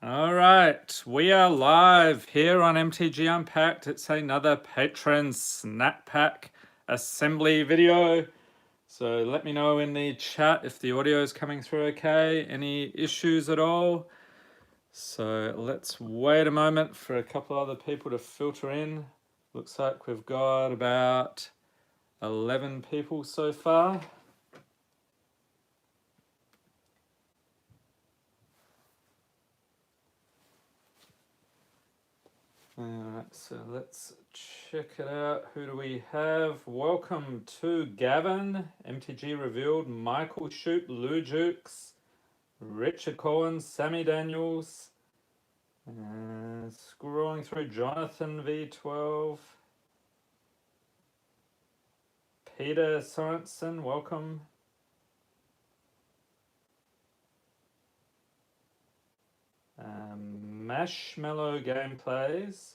All right, we are live here on MTG Unpacked. It's another Patron Snap Pack assembly video. So let me know in the chat if the audio is coming through okay, any issues at all. So let's wait a moment for a couple other people to filter in. Looks like we've got about 11 people so far. Alright, so let's check it out. Who do we have? Welcome to Gavin, MTG Revealed, Michael Shoot, Lou Jukes, Richard Collins, Sammy Daniels, scrolling through Jonathan V12, Peter Sorensen, welcome. Marshmallow Gameplays,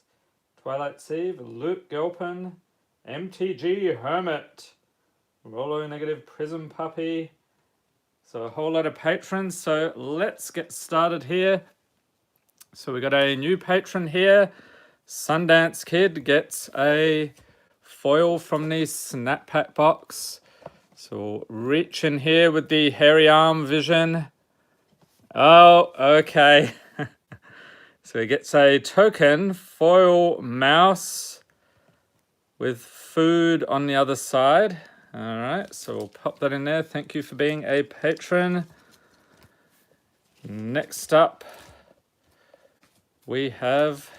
Twilight Eve, Luke Gilpin, MTG Hermit, Rolo Negative Prism Puppy. So a whole lot of patrons. So let's get started here. So we got a new patron here. Sundance Kid gets a foil from the Snap Pack box. So we'll reach in here with the hairy arm vision. Oh, okay. So he gets a token foil mouse with food on the other side. All right, so we'll pop that in there. Thank you for being a patron. Next up, we have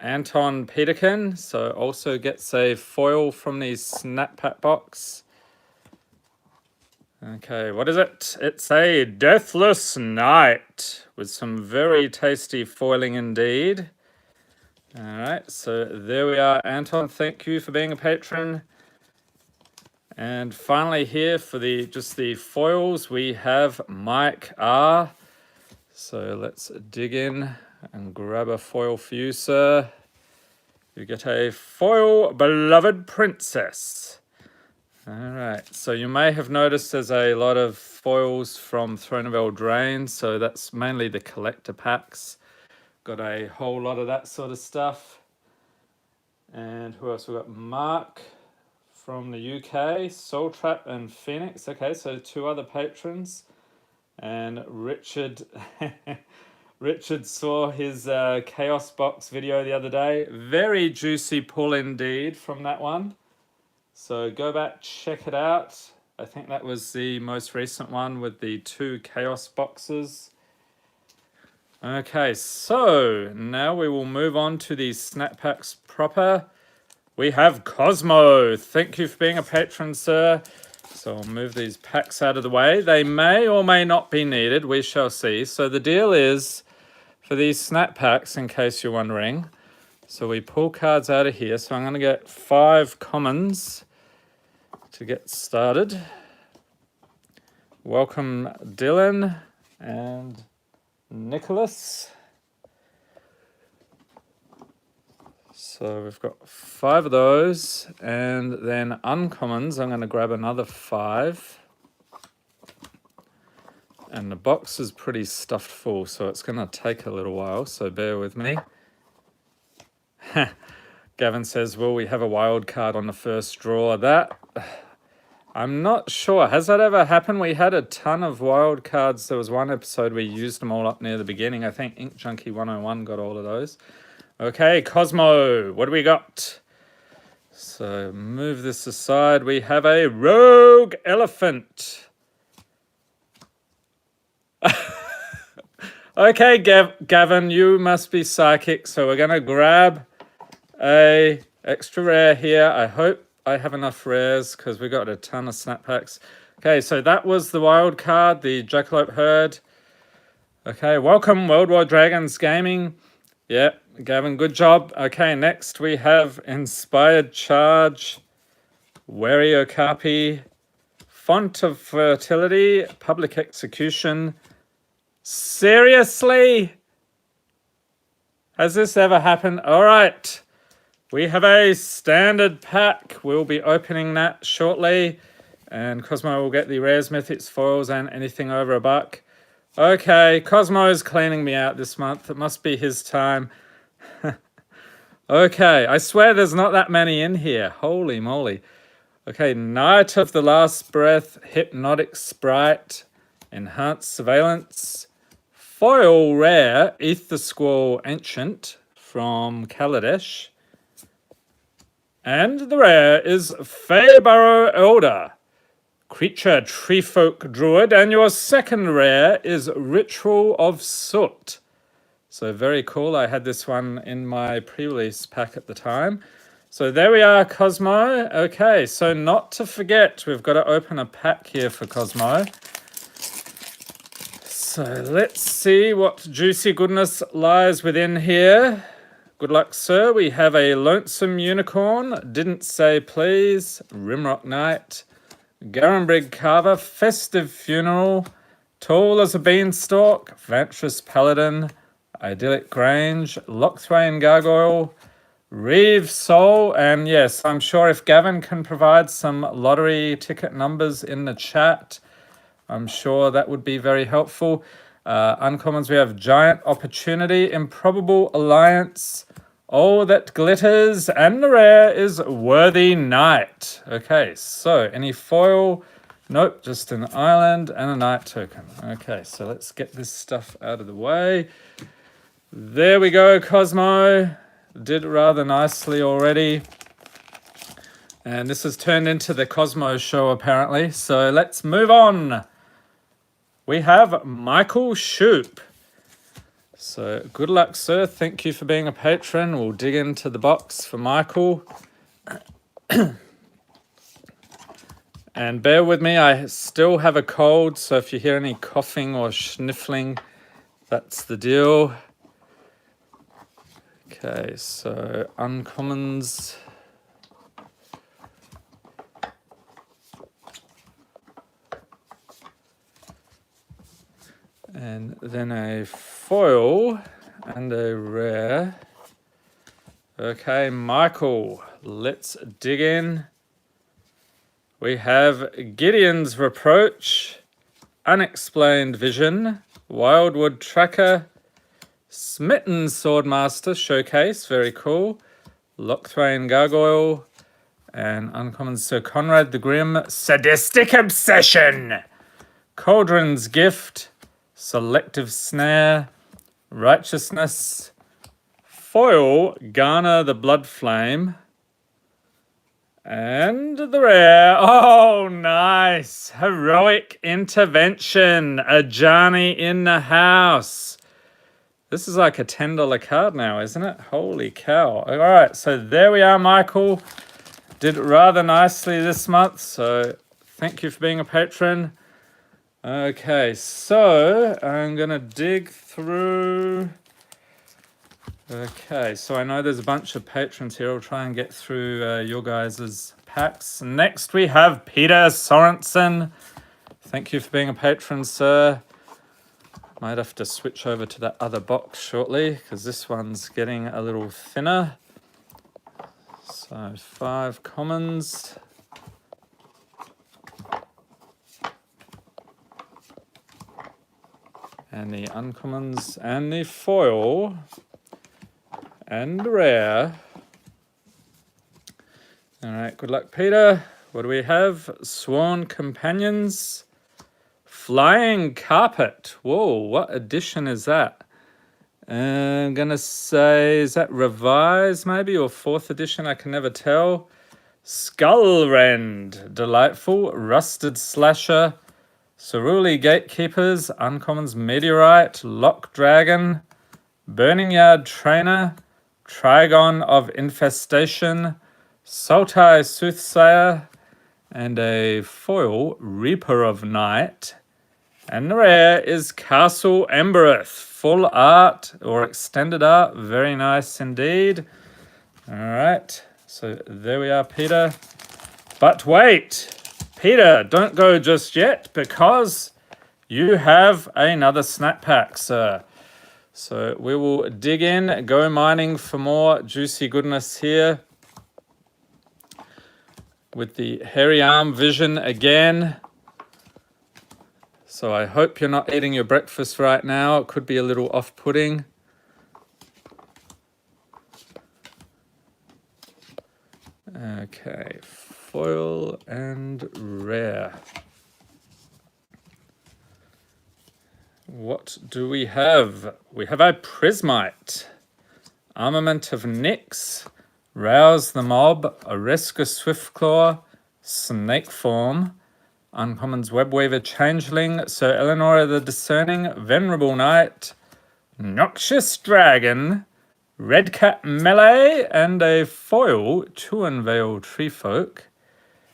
Anton Peterkin. So also gets a foil from the Snap Pack box. Okay, what is it? It's a Deathless Knight with some very tasty foiling indeed. All right, so there we are, Anton. Thank you for being a patron. And finally here for just the foils, we have Mike R. So let's dig in and grab a foil for you, sir. You get a foil Beloved Princess. All right, so you may have noticed there's a lot of foils from Throne of Eldraine, so that's mainly the collector packs. Got a whole lot of that sort of stuff. And who else? We've got Mark from the UK, Soul Trap and Phoenix. Okay, so two other patrons. And Richard, Richard saw his Chaos Box video the other day. Very juicy pull indeed from that one. So go back, check it out. I think that was the most recent one with the 2 Chaos boxes. Okay, so now we will move on to the Snap Packs proper. We have Cosmo. Thank you for being a patron, sir. So I'll move these packs out of the way. They may or may not be needed. We shall see. So the deal is, for these Snap Packs, in case you're wondering, so we pull cards out of here. So I'm going to get 5 commons to get started. Welcome Dylan and Nicholas. So we've got 5 of those, and then uncommons, I'm going to grab another 5. And the box is pretty stuffed full, so it's going to take a little while, so bear with me. Gavin says, will we have a wild card on the first draw? That, I'm not sure. Has that ever happened? We had a ton of wild cards. There was one episode we used them all up near the beginning. I think Ink Junkie 101 got all of those. Okay, Cosmo, what do we got? So move this aside. We have a Rogue Elephant. Okay, Gavin, you must be psychic. So we're going to grab a extra rare here. I hope I have enough rares because we got a ton of Snap Packs. Okay, so that was the wild card, the Jackalope Herd. Okay, welcome World War Dragons Gaming. Yep, Gavin, good job. Okay, next we have Inspired Charge, Wary Okapi, Font of Fertility, Public Execution. Seriously? Has this ever happened? All right. We have a standard pack. We'll be opening that shortly. And Cosmo will get the rares, mythics, foils, and anything over $1. Okay, Cosmo's cleaning me out this month. It must be his time. Okay, I swear there's not that many in here. Holy moly. Okay, Night of the Last Breath, Hypnotic Sprite, Enhanced Surveillance, Foil Rare, Ether Squall Ancient from Kaladesh, and the rare is Feybarrow Elder, Creature Treefolk Druid, and your second rare is Ritual of Soot. So very cool. I had this one in my pre-release pack at the time. So there we are, Cosmo. Okay, so not to forget, we've got to open a pack here for Cosmo. So let's see what juicy goodness lies within here. Good luck, sir. We have a Lonesome Unicorn, Didn't Say Please, Rimrock Knight, Garenbrig Carver, Festive Funeral, Tall as a Beanstalk, Vantress Paladin, Idyllic Grange, Lochthwain Gargoyle, Reeve Soul, and yes, I'm sure if Gavin can provide some lottery ticket numbers in the chat, I'm sure that would be very helpful. Uncommons, we have Giant Opportunity, Improbable Alliance, All That Glitters, and the rare is Worthy Knight. Okay, so any foil? Nope, just an island and a knight token. Okay, so let's get this stuff out of the way. There we go, Cosmo. Did rather nicely already. And this has turned into the Cosmo show, apparently. So let's move on. We have Michael Shoop. So good luck, sir. Thank you for being a patron. We'll dig into the box for Michael. And bear with me, I still have a cold. So if you hear any coughing or sniffling, that's the deal. Okay, so uncommons. And then a foil and a rare. Okay, Michael, let's dig in. We have Gideon's Reproach, Unexplained Vision, Wildwood Tracker, Smitten Swordmaster Showcase, very cool. Lochthwain Gargoyle, and uncommon Sir Conrad the Grim, Sadistic Obsession, Cauldron's Gift, Selective Snare, Righteousness, Foil, Garner the Blood Flame, and the rare, oh nice, Heroic Intervention, Ajani in the house. This is like a $10 card now, isn't it? Holy cow. All right, so there we are, Michael. Did rather nicely this month, so thank you for being a patron. Okay, so I'm going to dig through. Okay, so I know there's a bunch of patrons here. I'll try and get through your guys' packs. Next, we have Peter Sorensen. Thank you for being a patron, sir. Might have to switch over to that other box shortly because this one's getting a little thinner. So 5 commons. And the uncommons and the foil and the rare. All right, good luck, Peter. What do we have? Sworn Companions. Flying Carpet. Whoa, what edition is that? I'm going to say, is that revised maybe or 4th edition? I can never tell. Skullrend. Delightful. Rusted Slasher. Ceruli Gatekeepers. Uncommons Meteorite. Lock Dragon. Burning Yard Trainer. Trigon of Infestation. Sultai Soothsayer. And a foil Reaper of Night. And the rare is Castle Embereth, full art or extended art. Very nice indeed. All right, so there we are, Peter. But wait, Peter, don't go just yet because you have another snap pack, sir. So we will dig in, go mining for more juicy goodness here. With the hairy arm vision again. So I hope you're not eating your breakfast right now. It could be a little off-putting. Okay, foil and rare. What do we have? We have a Prismite. Armament of Nyx. Rouse the Mob. Oreska Swiftclaw. Snake Form. Uncommons Webweaver Changeling. Sir Eleanor the Discerning. Venerable Knight. Noxious Dragon. Red Cat Melee. And a foil Tuanvale Treefolk.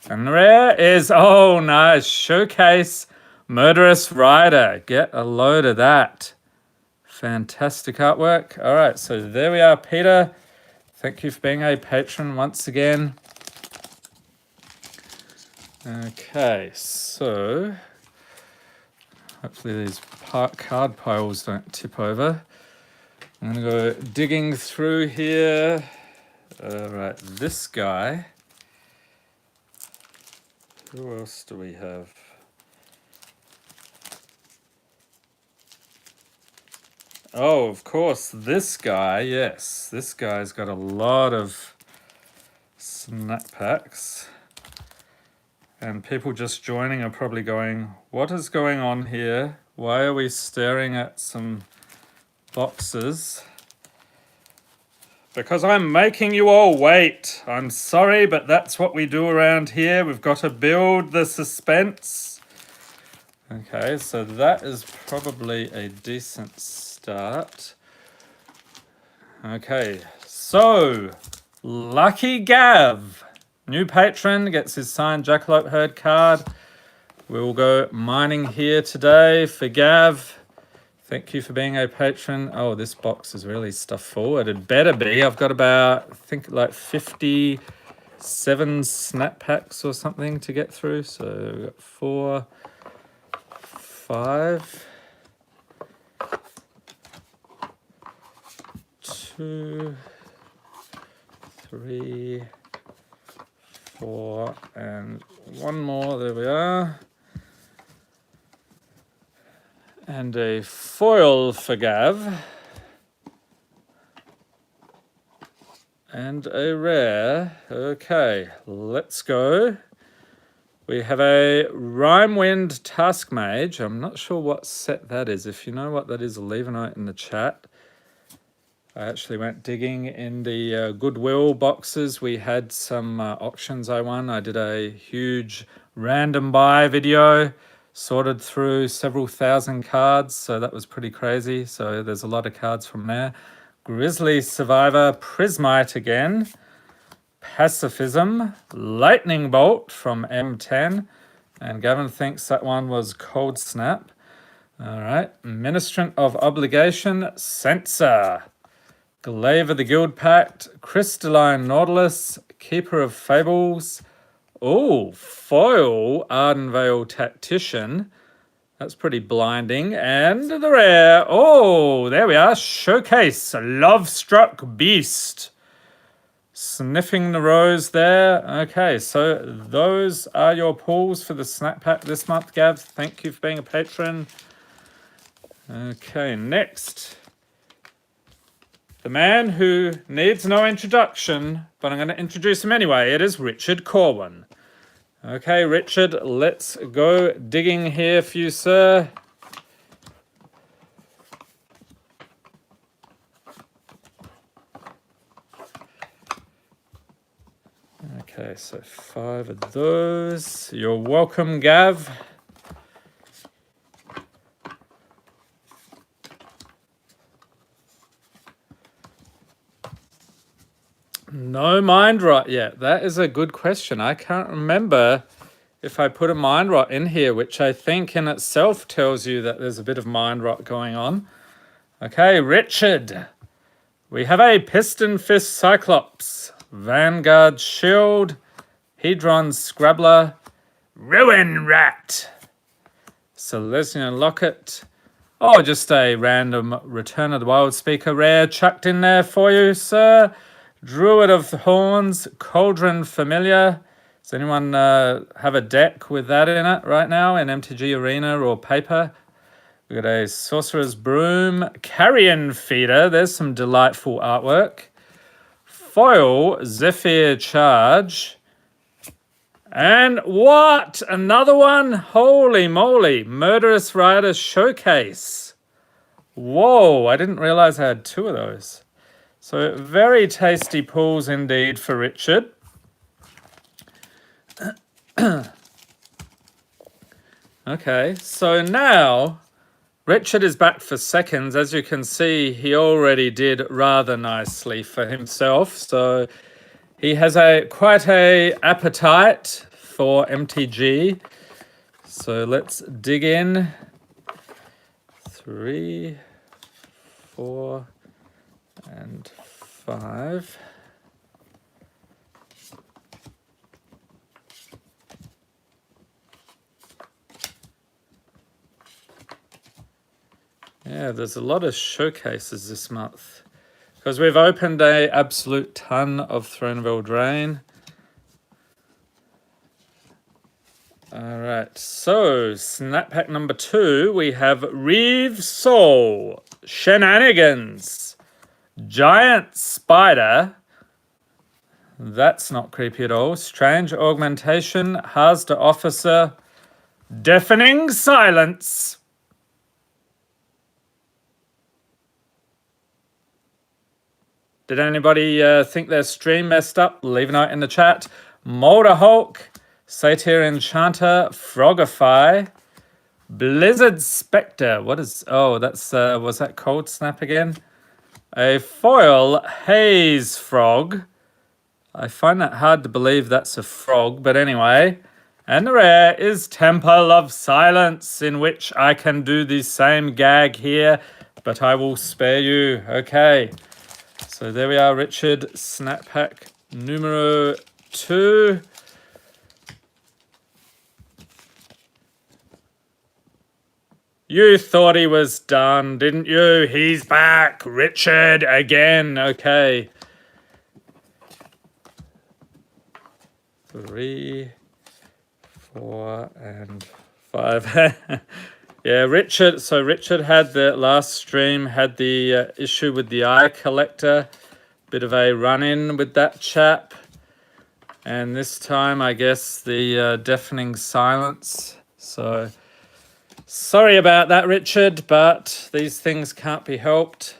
And the rare is, oh nice, Showcase Murderous Rider. Get a load of that. Fantastic artwork. All right, so there we are, Peter. Thank you for being a patron once again. Okay, so hopefully these card piles don't tip over. I'm going to go digging through here. All right, this guy. Who else do we have? Oh, of course, this guy, yes. This guy's got a lot of snap packs. And people just joining are probably going, what is going on here? Why are we staring at some boxes? Because I'm making you all wait. I'm sorry, but that's what we do around here. We've got to build the suspense. Okay, so that is probably a decent start. Okay, so Lucky Gav, new patron, gets his signed Jackalope Herd card. We will go mining here today for Gav. Thank you for being a patron. Oh, this box is really stuffed full. It better be. I've got about, I think, like 57 snap packs or something to get through. So we've got 4, 5, 2, 3, 4, and one more. There we are. And a foil for Gav. And a rare. Okay, let's go. We have a Rhymewind Task Mage. I'm not sure what set that is. If you know what that is, leave a note in the chat. I actually went digging in the Goodwill boxes. We had some auctions I won. I did a huge random buy video, sorted through several thousand cards, so that was pretty crazy. So there's a lot of cards from there. Grizzly Survivor, Prismite again, Pacifism, Lightning Bolt from M10, and Gavin thinks that one was Cold Snap. All right, Ministrant of Obligation, Censor, Glaive the Guild Pact, Crystalline Nautilus, Keeper of Fables. Oh, foil Ardenvale Tactician. That's pretty blinding. And the rare. Oh, there we are. Showcase Love-Struck Beast. Sniffing the rose there. Okay, so those are your pulls for the snap pack this month, Gav. Thank you for being a patron. Okay, next. The man who needs no introduction, but I'm going to introduce him anyway. It is Richard Corwin. Okay, Richard, let's go digging here for you, sir. Okay, so 5 of those. You're welcome, Gav. No mind rot yet. That is a good question. I can't remember if I put a mind rot in here, which I think in itself tells you that there's a bit of mind rot going on. Okay, Richard. We have a Piston Fist Cyclops, Vanguard Shield, Hedron Scrabbler, Ruin Rat, Selesnya Locket. Oh, just a random Return of the Wild Speaker rare chucked in there for you, sir. Druid of the Horns, Cauldron Familiar, Does anyone have a deck with that in it right now in MTG Arena or paper? We've got a Sorcerer's Broom, Carrion Feeder. There's some delightful artwork. Foil, Zephyr Charge. And what? Another one? Holy moly. Murderous Rider Showcase. Whoa, I didn't realize I had 2 of those. So very tasty pulls indeed for Richard. Okay, so now Richard is back for seconds. As you can see, he already did rather nicely for himself. So he has quite a appetite for MTG. So let's dig in. 3, 4, and 5. Yeah, there's a lot of showcases this month because we've opened an absolute ton of Throne of Eldraine. All right, so snap pack number 2, we have Reeve Soul, Shenanigans, Giant Spider. That's not creepy at all. Strange Augmentation, Hazda Officer, Deafening Silence. Did anybody think their stream messed up? Leave a note in the chat. Molder Hulk, Satyr Enchanter, Frogify, Blizzard Spectre. What is... Oh, that's... was that Cold Snap again? A foil Haze Frog. I find that hard to believe that's a frog, but anyway. And the rare is Temple of Silence, in which I can do the same gag here, but I will spare you. Okay. So there we are, Richard. Snap pack numero 2. You thought he was done, didn't you? He's back. Richard again. Okay. 3, 4, and 5. Yeah, Richard. So Richard had the last stream, had the issue with the Eye Collector. Bit of a run-in with that chap. And this time, I guess, the Deafening Silence. So, sorry about that, Richard, but these things can't be helped.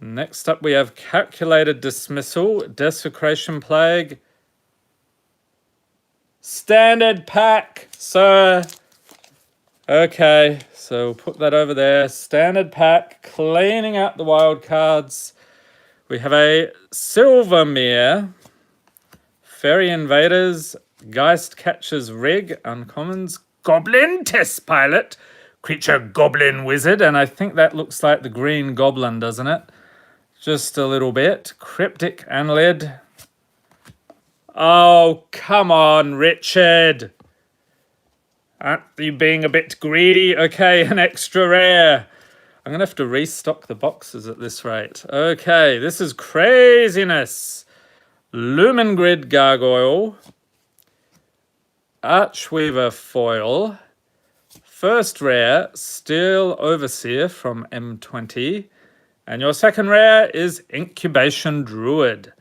Next up, we have Calculated Dismissal, Desecration Plague, Standard Pack, sir. Okay, so we'll put that over there. Standard Pack, cleaning out the wild cards. We have a Silvermere, Fairy Invaders, Geist Catcher's Rig, Uncommons, Goblin Test Pilot, Creature Goblin Wizard, and I think that looks like the Green Goblin, doesn't it? Just a little bit. Cryptic Annelid. Oh, come on, Richard. Aren't you being a bit greedy? Okay, an extra rare. I'm going to have to restock the boxes at this rate. Okay, this is craziness. Lumen Grid Gargoyle. Archweaver Foil. First rare, Steel Overseer from M20. And your second rare is Incubation Druid.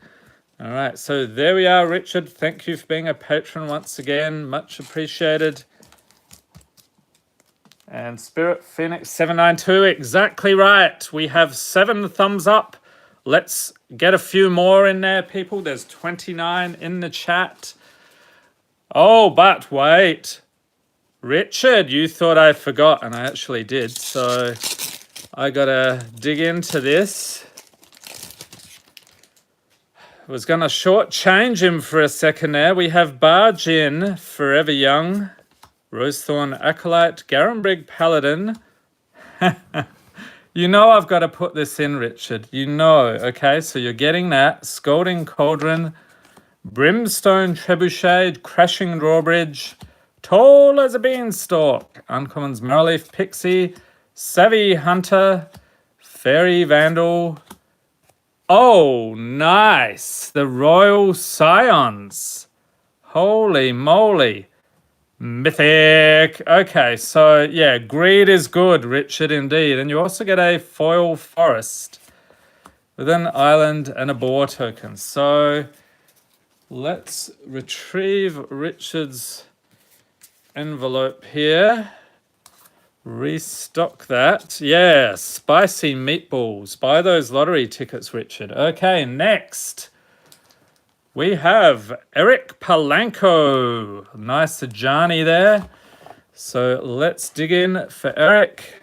All right, so there we are, Richard. Thank you for being a patron once again. Much appreciated. And Spirit Phoenix 792, exactly right. We have 7 thumbs up. Let's get a few more in there, people. There's 29 in the chat. Oh, but wait. Richard, you thought I forgot, and I actually did. So I gotta dig into this. I was gonna shortchange him for a second there. We have Barge In, Forever Young, Rosethorn Acolyte, Garenbrig Paladin. You know I've got to put this in, Richard. You know, okay? So you're getting that. Scalding Cauldron, Brimstone Trebuchet, Crashing Drawbridge, Tall as a Beanstalk, Uncommons Marrowleaf Pixie, Savvy Hunter, Fairy Vandal, Oh, nice. The Royal Scions. Holy moly. Mythic. Okay, so yeah, greed is good, Richard, indeed. And you also get a foil forest with an island and a boar token. So let's retrieve Richard's envelope here. Restock that. Yeah, spicy meatballs. Buy those lottery tickets, Richard. Okay, next we have Eric Palanco. Nice Johnny there. So let's dig in for Eric.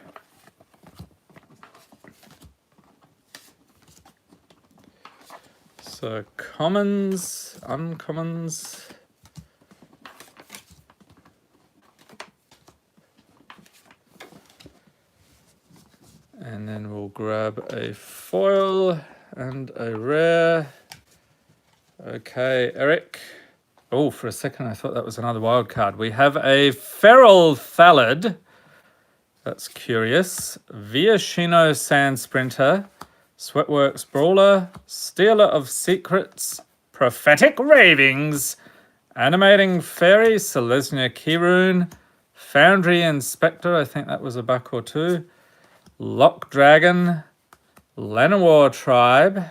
So commons, uncommons. And then we'll grab a foil and a rare. Okay, Eric. Oh, for a second I thought that was another wild card. We have a Feral Thallid. That's curious. Viashino Sand Sprinter. Sweatworks Brawler. Stealer of Secrets. Prophetic Ravings. Animating Fairy. Selesnya Kirun. Foundry Inspector. I think that was a buck or two. Lock Dragon. Llanowar Tribe.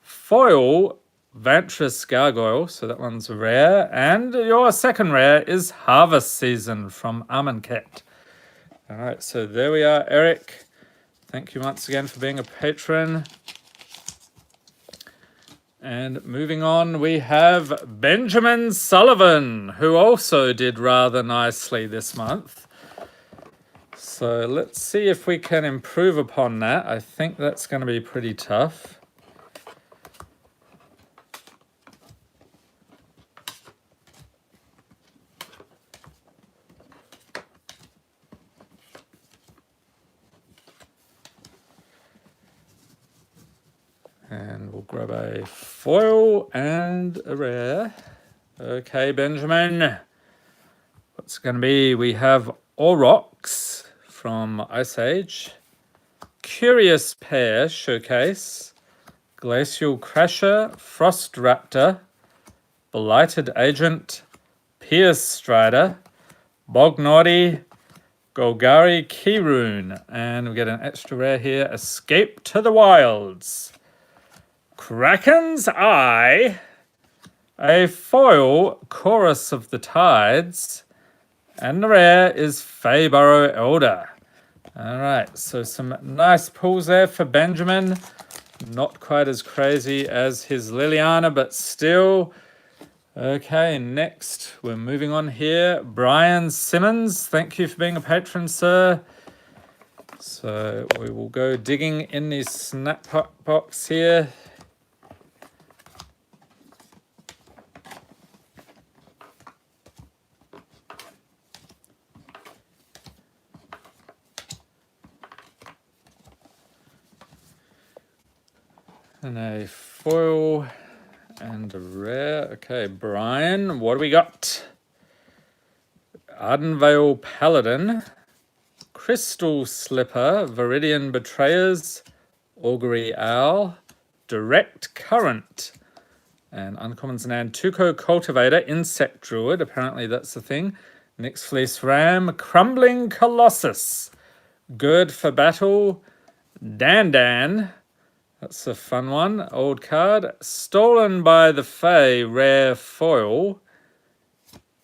Foil Vantress Gargoyle, so that one's rare. And your second rare is Harvest Season from Amonkhet. All right, so there we are, Eric. Thank you once again for being a patron. And moving on, we have Benjamin Sullivan, who also did rather nicely this month. So let's see if we can improve upon that. I think that's going to be pretty tough. And we'll grab a foil and a rare. Okay, Benjamin. What's it going to be? We have Aurochs from Ice Age. Curious Pair Showcase. Glacial Crasher. Frost Raptor. Blighted Agent. Pierce Strider. Bognaughty. Golgari Kirun. And we get an extra rare here. Escape to the Wilds. Kraken's Eye, a foil Chorus of the Tides, and the rare is Feyburrow Elder. All right, so some nice pulls there for Benjamin. Not quite as crazy as his Liliana, but still. Okay, next we're moving on here. Brian Simmons, thank you for being a patron, sir. So we will go digging in the snap box here. And a foil and a rare. Okay, Brian, what do we got? Ardenvale Paladin, Crystal Slipper, Viridian Betrayers, Augury Owl, Direct Current, and uncommons and Tuco Cultivator, Insect Druid, apparently that's the thing. Nyx Fleece Ram, Crumbling Colossus, Gird for Battle, Dan. That's a fun one. Old card. Stolen by the Fae, rare foil.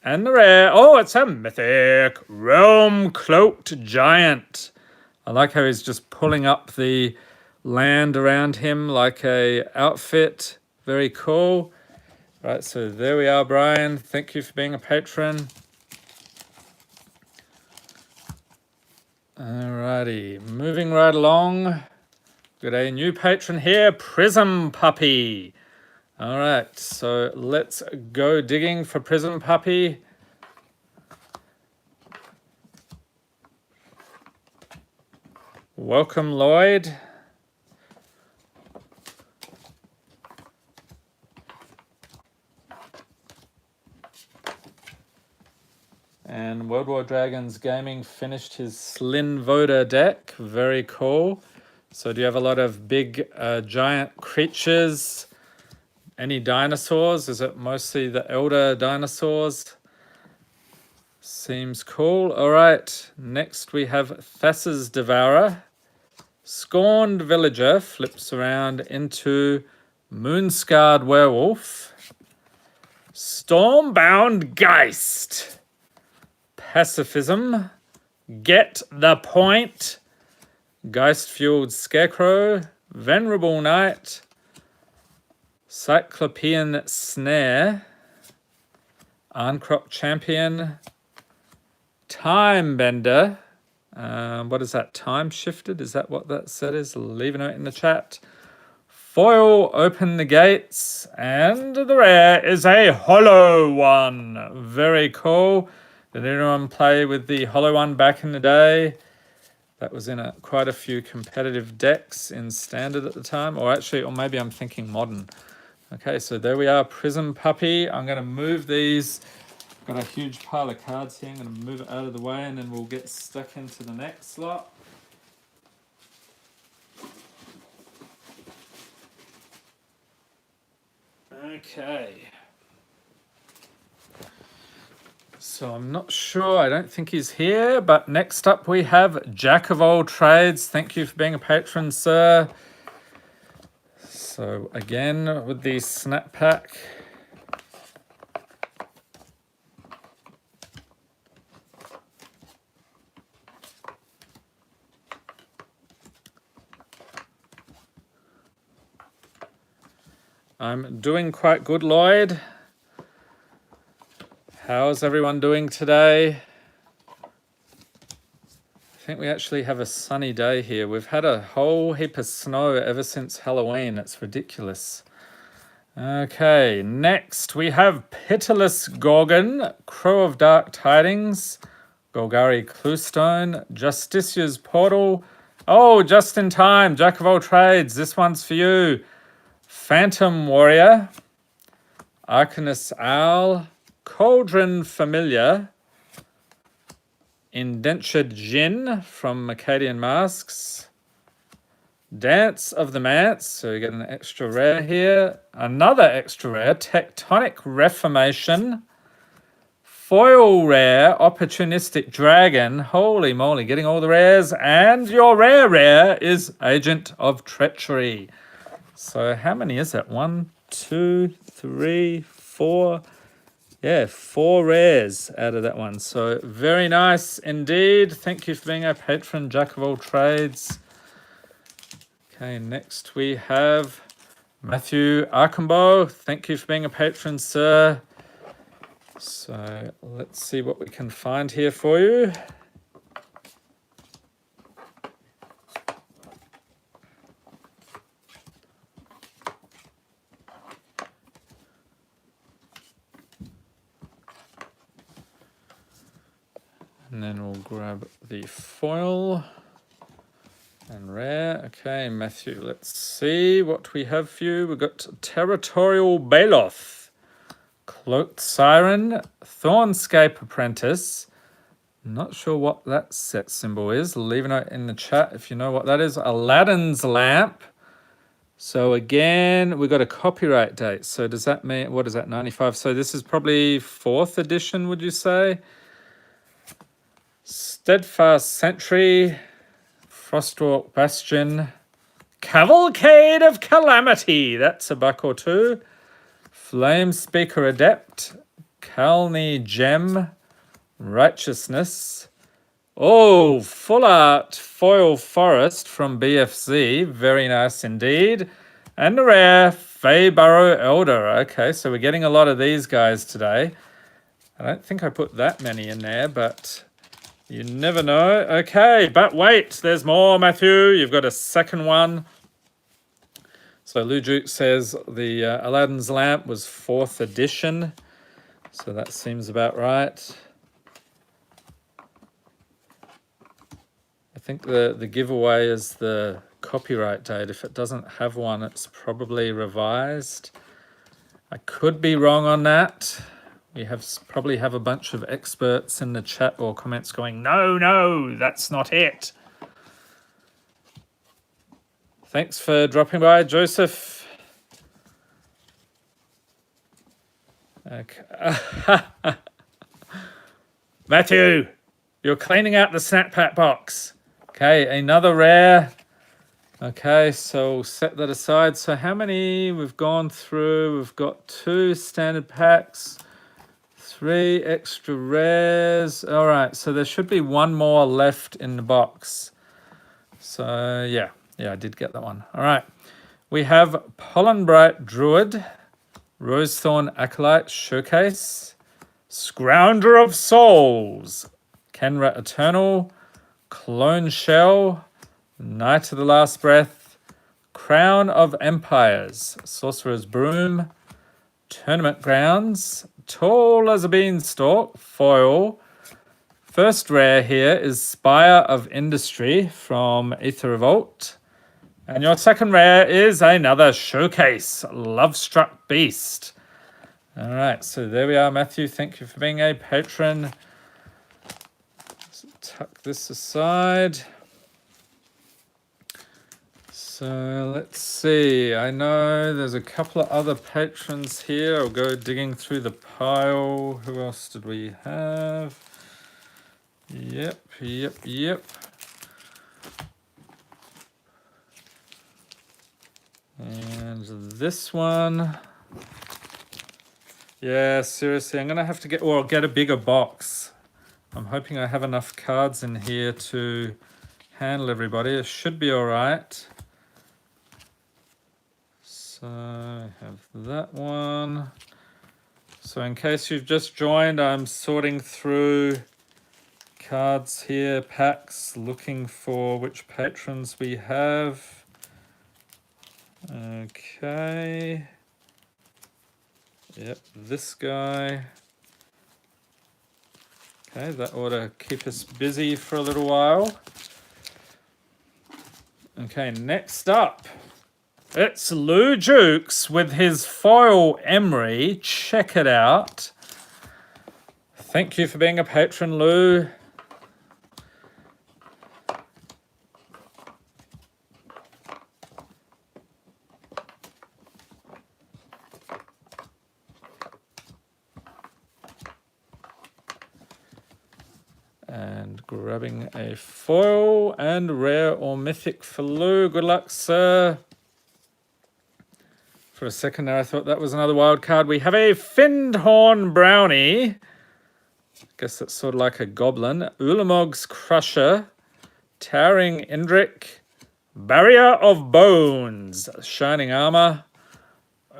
And the rare, oh, it's a mythic. Realm Cloaked Giant. I like how he's just pulling up the land around him like a outfit. Very cool. Right, so there we are, Brian. Thank you for being a patron. Alrighty, moving right along. Got a new patron here, Prism Puppy. All right, so let's go digging for Prism Puppy. Welcome, Lloyd. And World War Dragons Gaming finished his Slin Voda deck. Very cool. So do you have a lot of big giant creatures? Any dinosaurs? Is it mostly the elder dinosaurs? Seems cool. All right, next we have Thassa's Devourer. Scorned Villager flips around into Moonscarred Werewolf. Stormbound Geist. Pacifism. Get the Point. Geist-Fueled Scarecrow. Venerable Knight. Cyclopean Snare. Arncrop Champion. Time Bender. What is that? Time Shifted? Is that what that set is? Leave a note in the chat. Foil Open the Gates. And the rare is a hollow one. Very cool. Did anyone play with the hollow one back in the day? That was in quite a few competitive decks in Standard at the time. Or maybe I'm thinking Modern. Okay, so there we are. Prism Puppy. I'm going to move these. Got a huge pile of cards here. I'm going to move it out of the way and then we'll get stuck into the next slot. Okay. So I'm not sure. I don't think he's here. But next up we have Jack of All Trades. Thank you for being a patron, sir. So again, with the snap pack. I'm doing quite good, Lloyd. How's everyone doing today? I think we actually have a sunny day here. We've had a whole heap of snow ever since Halloween. It's ridiculous. Okay, next we have Pitiless Gorgon, Crow of Dark Tidings, Golgari Cluestone, Justicia's Portal. Oh, just in time, Jack of All Trades. This one's for you. Phantom Warrior, Arcanus Owl, Cauldron Familiar, Indentured Djinn from Macadian Masks, Dance of the Mance, so you get an extra rare here, another extra rare, Tectonic Reformation, foil rare, Opportunistic Dragon, holy moly, getting all the rares, and your rare is Agent of Treachery. So how many is that? 1, 2, 3, 4. Yeah, 4 rares out of that one. So very nice indeed. Thank you for being our patron, Jack of All Trades. Okay, next we have Matthew Archambault. Thank you for being a patron, sir. So let's see what we can find here for you. And then we'll grab the foil and rare. Okay, Matthew, let's see what we have for you. We've got Territorial Baloth, Cloaked Siren, Thornscape Apprentice. Not sure what that set symbol is. Leave a note in the chat if you know what that is. Aladdin's Lamp. So again, we've got a copyright date. So does that mean, what is that, 95? So this is probably 4th edition, would you say? Steadfast Sentry, Frostwalk Bastion, Cavalcade of Calamity, that's a buck or two, Flame Speaker Adept, Calney Gem, Righteousness, oh, Full Art Foil Forest from BFZ, very nice indeed, and a rare Feyburrow Elder. Okay, so we're getting a lot of these guys today. I don't think I put that many in there, but you never know. Okay, but wait, there's more, Matthew. You've got a second one. So Lou Duke says the Aladdin's Lamp was 4th edition. So that seems about right. I think the giveaway is the copyright date. If it doesn't have one, it's probably revised. I could be wrong on that. We probably have a bunch of experts in the chat or comments going, no, that's not it. Thanks for dropping by, Joseph. Okay. Matthew, you're cleaning out the snack pack box. Okay, another rare. Okay, so set that aside. So how many we've gone through? We've got 2 standard packs, 3 extra rares. All right, so there should be 1 more left in the box. So yeah, I did get that one. All right, we have Pollen Bright Druid, Rosethorn Acolyte Showcase, Scrounger of Souls, Kenra Eternal, Clone Shell, Knight of the Last Breath, Crown of Empires, Sorcerer's Broom, Tournament Grounds, Tall as a Beanstalk, Foil. First rare here is Spire of Industry from Aether Revolt. And your second rare is another Showcase, Lovestruck Beast. All right, so there we are, Matthew. Thank you for being a patron. Let's tuck this aside. So let's see. I know there's a couple of other patrons here. I'll go digging through the pile. Who else did we have? Yep. And this one. Yeah, seriously, I'm going to have to get a bigger box. I'm hoping I have enough cards in here to handle everybody. It should be all right. So I have that one. So in case you've just joined, I'm sorting through cards here, packs, looking for which patrons we have. Okay. Yep, this guy. Okay, that ought to keep us busy for a little while. Okay, next up, it's Lou Jukes with his foil Emery. Check it out. Thank you for being a patron, Lou. And grabbing a foil and rare or mythic for Lou. Good luck, sir. For a second there, I thought that was another wild card. We have a Findhorn Brownie. I guess that's sort of like a goblin. Ulamog's Crusher. Towering Indrik. Barrier of Bones. Shining Armor.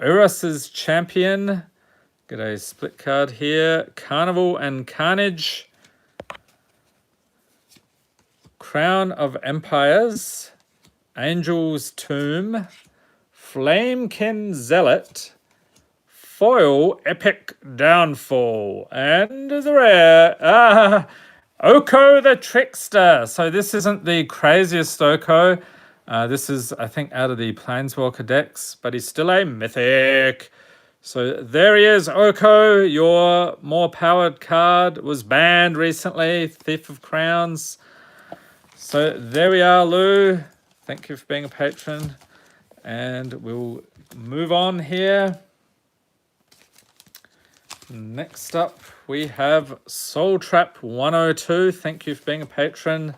Urus's Champion. Get a split card here. Carnival and Carnage. Crown of Empires. Angel's Tomb. Flamekin Zealot, Foil Epic Downfall, and the rare, Oko the Trickster. So this isn't the craziest Oko. This is, I think, out of the Planeswalker decks, but he's still a mythic. So there he is, Oko. Your more powered card was banned recently, Thief of Crowns. So there we are, Lou. Thank you for being a patron. And we'll move on here. Next up, we have Soul Trap 102. Thank you for being a patron.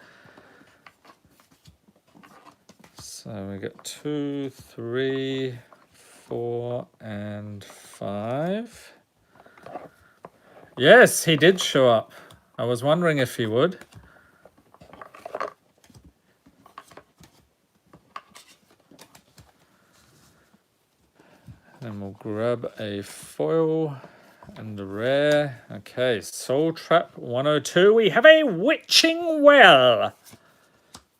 So we got 2, 3, 4, and 5. Yes, he did show up. I was wondering if he would. And we'll grab a foil and a rare. Okay, Soul Trap 102. We have a Witching Well.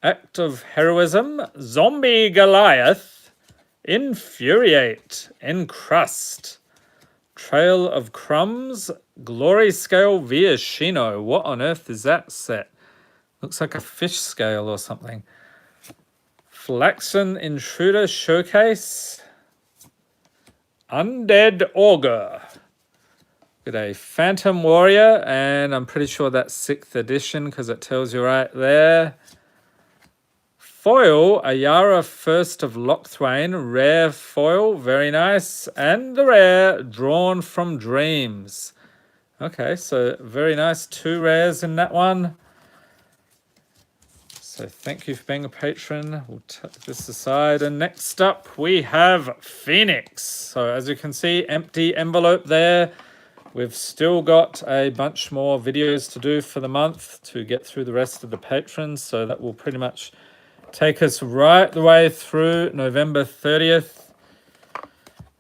Act of Heroism. Zombie Goliath. Infuriate. Encrust. Trail of Crumbs. Glory Scale Viashino. What on earth is that set? Looks like a fish scale or something. Flaxen Intruder Showcase. Undead Augur. Got a Phantom Warrior, and I'm pretty sure that's 6th edition because it tells you right there. foil, Ayara First of Lochthwain, rare foil, very nice. And the rare, Drawn from Dreams. Okay, so very nice. 2 rares in that one. So thank you for being a patron. We'll tuck this aside. And next up, we have Phoenix. So as you can see, empty envelope there. We've still got a bunch more videos to do for the month to get through the rest of the patrons. So that will pretty much take us right the way through November 30th.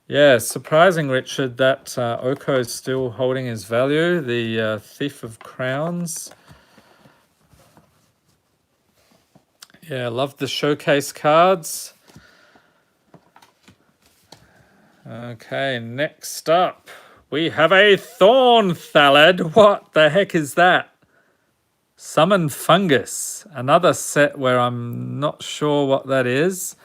Yeah, surprising, Richard, that Oko is still holding his value. The Thief of Crowns. Yeah, I love the showcase cards. Okay, next up, we have a Thorn Thallid. What the heck is that? Summon Fungus. Another set where I'm not sure what that is.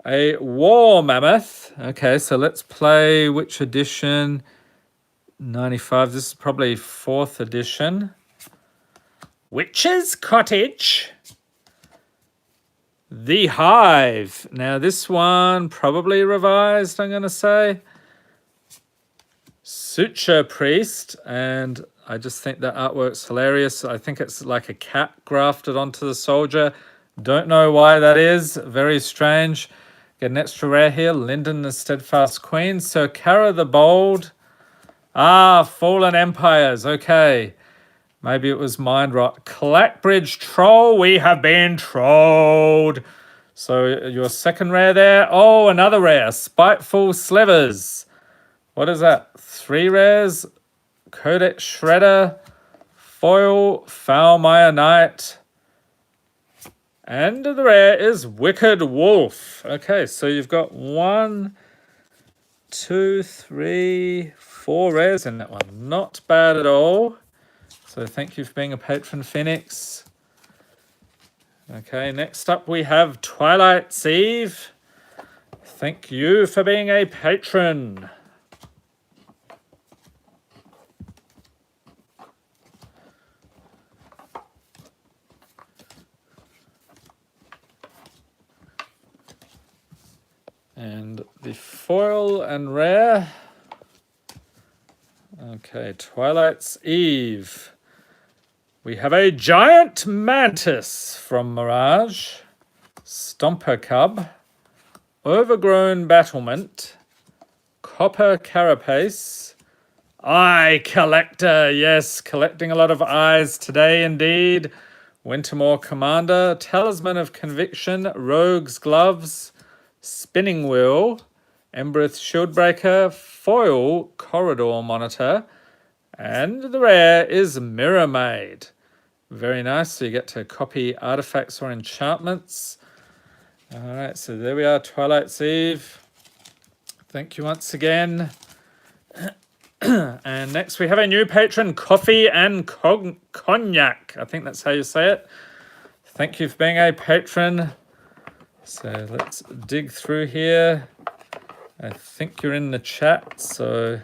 A War Mammoth. Okay, so let's play which edition? 95. This is probably 4th edition. Witch's Cottage. The Hive. Now this one probably revised, I'm going to say. Suture Priest. And I just think that artwork's hilarious. I think it's like a cat grafted onto the soldier. Don't know why that is. Very strange. Get an extra rare here. Lyndon the Steadfast Queen. Sir Cara the Bold. Ah, Fallen Empires. Okay. Maybe it was mind rot. Clackbridge Troll. We have been trolled. So your second rare there. Oh, another rare. Spiteful Slivers. What is that? 3 rares. Codex Shredder. Foil. Foulmire Knight. And the rare is Wicked Wolf. Okay, so you've got 1, 2, 3, 4 rares in that one. Not bad at all. So thank you for being a patron, Phoenix. Okay, next up we have Twilight's Eve. Thank you for being a patron. And the foil and rare. Okay, Twilight's Eve. We have a Giant Mantis from Mirage. Stomper Cub. Overgrown Battlement. Copper Carapace. Eye Collector. Yes, collecting a lot of eyes today indeed. Wintermore Commander. Talisman of Conviction. Rogue's Gloves. Spinning Wheel, Embereth Shieldbreaker, Foil Corridor Monitor, and the rare is Mirror Maid. Very nice, so you get to copy artifacts or enchantments. All right, so there we are, Twilight's Eve. Thank you once again. And next we have a new patron, Coffee and Cognac. I think that's how you say it. Thank you for being a patron. So let's dig through here. I think you're in the chat, so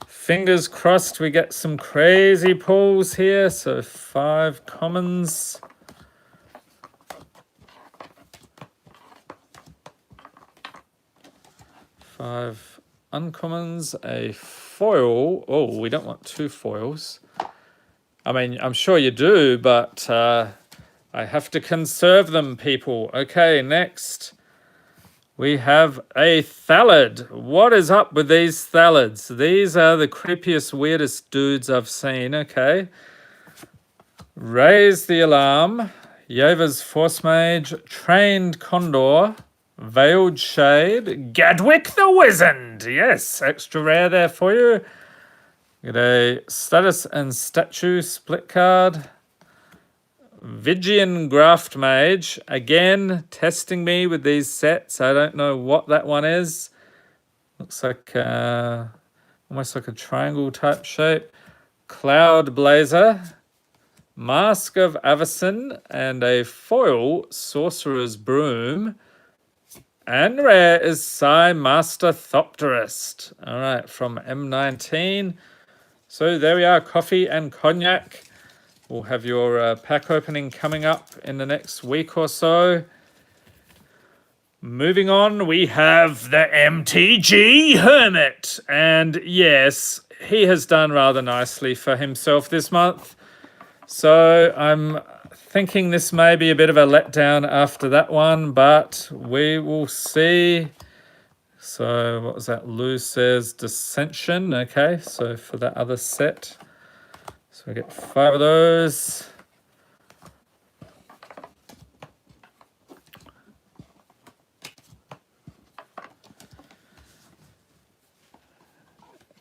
fingers crossed we get some crazy pulls here. So 5 commons. 5 uncommons, a foil. Oh, we don't want 2 foils. I mean, I'm sure you do, but I have to conserve them, people. Okay, next. We have a Thallid. What is up with these Thallids? These are the creepiest, weirdest dudes I've seen. Okay. Raise the Alarm. Yeva's Force Mage. Trained Condor. Veiled Shade. Gadwick the Wizened. Yes, extra rare there for you. Get a Status and Statue split card. Vigian Graft Mage, again testing me with these sets. I don't know what that one is. Looks like almost like a triangle type shape. Cloud Blazer, Mask of Avacyn, and a foil Sorcerer's Broom. And rare is Psy Master Thopterist. All right, from M19. So there we are, Coffee and Cognac. We'll have your pack opening coming up in the next week or so. Moving on, we have the MTG Hermit. And yes, he has done rather nicely for himself this month. So I'm thinking this may be a bit of a letdown after that one, but we will see. So what was that? Lou says Dissension. Okay, so for that other set. So we get 5 of those.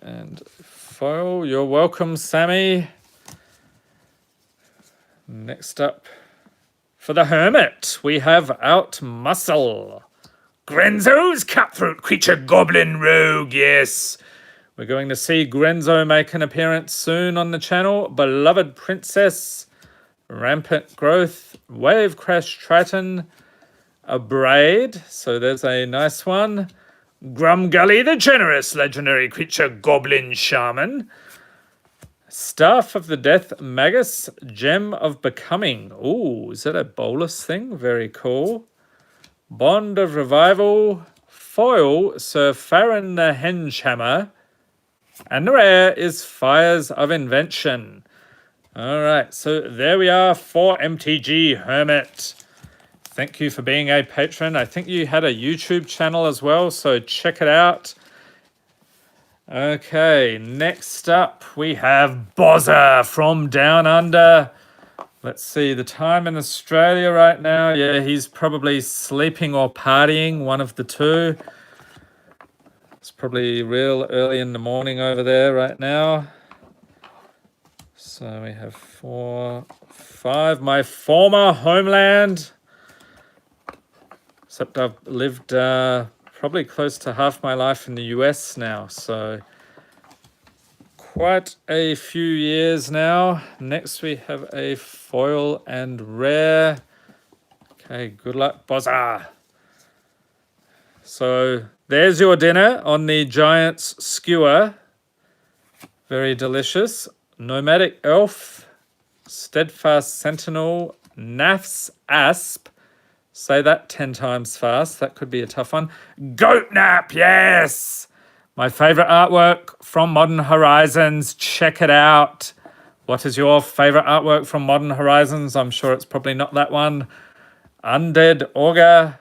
And foil, you're welcome, Sammy. Next up, for the Hermit, we have Out Muscle. Grenzo's Cutthroat Creature Goblin Rogue, yes. We're going to see Grenzo make an appearance soon on the channel. Beloved Princess, Rampant Growth, Wave Crash Triton, a Braid, so there's a nice one. Grumgully the Generous Legendary Creature Goblin Shaman. Staff of the Death Magus, Gem of Becoming. Ooh, is that a bolus thing? Very cool. Bond of Revival, foil, Sir Farron the Hengehammer, and the rare is Fires of Invention. All right, so there we are for MTG Hermit. Thank you for being a patron. I think you had a YouTube channel as well, so check it out. Okay, next up we have Bozza from Down Under. Let's see, the time in Australia right now. Yeah, he's probably sleeping or partying, one of the two. It's probably real early in the morning over there right now. So we have 4, 5. My former homeland. Except I've lived probably close to half my life in the US now. So quite a few years now. Next we have a foil and rare. Okay, good luck, Bozza. So there's your dinner on the Giant's Skewer. Very delicious. Nomadic Elf, Steadfast Sentinel, Naf's Asp. Say that 10 times fast. That could be a tough one. Goat Nap, yes! My favorite artwork from Modern Horizons. Check it out. What is your favorite artwork from Modern Horizons? I'm sure it's probably not that one. Undead Augur,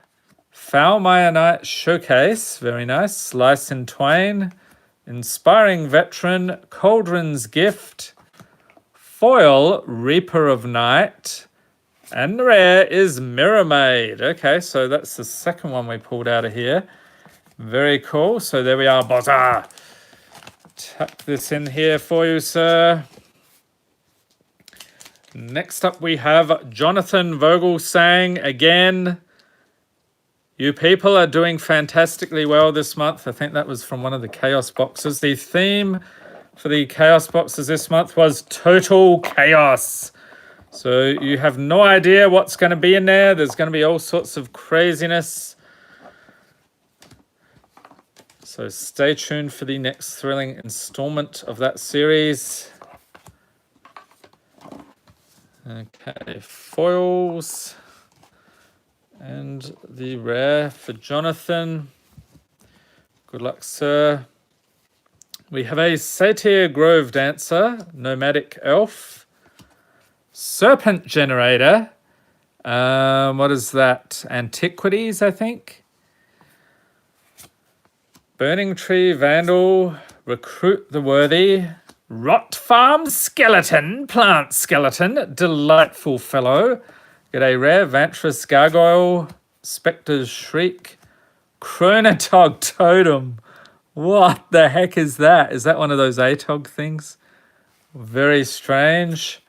Foul Knight Showcase. Very nice. Slice in Twain. Inspiring Veteran, Cauldron's Gift. Foil, Reaper of Night. And the rare is Mirror Maid. Okay, so that's the second one we pulled out of here. Very cool. So there we are, Bozza. Tuck this in here for you, sir. Next up we have Jonathan Vogelsang again. You people are doing fantastically well this month. I think that was from one of the Chaos boxes. The theme for the Chaos boxes this month was Total Chaos. So you have no idea what's going to be in there. There's going to be all sorts of craziness. So stay tuned for the next thrilling installment of that series. Okay, foils. And the rare for Jonathan. Good luck, sir. We have a Satyr Grove Dancer, Nomadic Elf. Serpent Generator. What is that? Antiquities, I think. Burning Tree Vandal. Recruit the Worthy. Rot Farm Skeleton. Plant Skeleton. Delightful fellow. Get a rare Vantress Gargoyle. Spectre's Shriek. Chronotog Totem. What the heck is that? Is that one of those ATOG things? Very strange.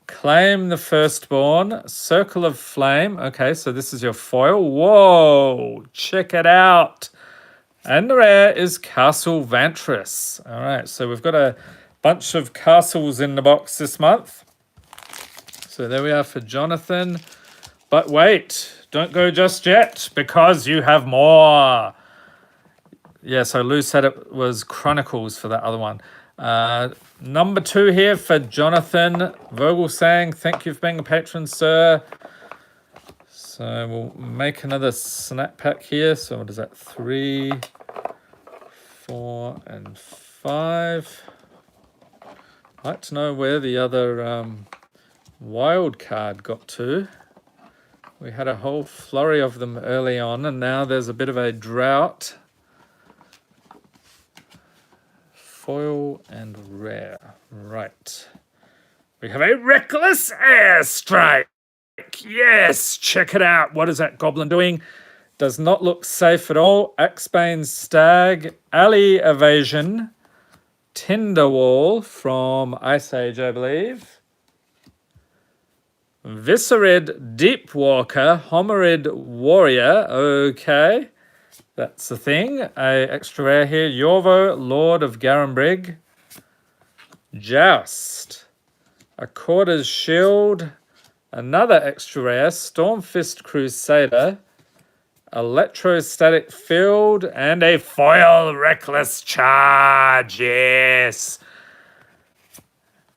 Claim the Firstborn, Circle of Flame. Okay, so this is your foil. Whoa, check it out. And the rare is Castle Vantress. All right, so we've got a bunch of castles in the box this month. So there we are for Jonathan. But wait, don't go just yet, because you have more. Yeah, so Lou said it was Chronicles for that other one. Number 2 here for Jonathan Vogelsang. Thank you for being a patron, sir. So we'll make another snap pack here. So what is that? 3, 4, and 5. I'd like to know where the other wild card got to. We had a whole flurry of them early on, and now there's a bit of a drought. Foil and rare. Right. We have a reckless airstrike. Yes, check it out. What is that goblin doing? Does not look safe at all. Axebane Stag, Alley Evasion, Tinderwall from Ice Age, I believe. Viscerid Deepwalker, Homerid Warrior. Okay, that's the thing. A extra rare here. Yorvo, Lord of Garenbrig. Joust. A Quarter's Shield. Another extra rare. Stormfist Crusader. Electrostatic Field. And a foil Reckless Charge. Yes.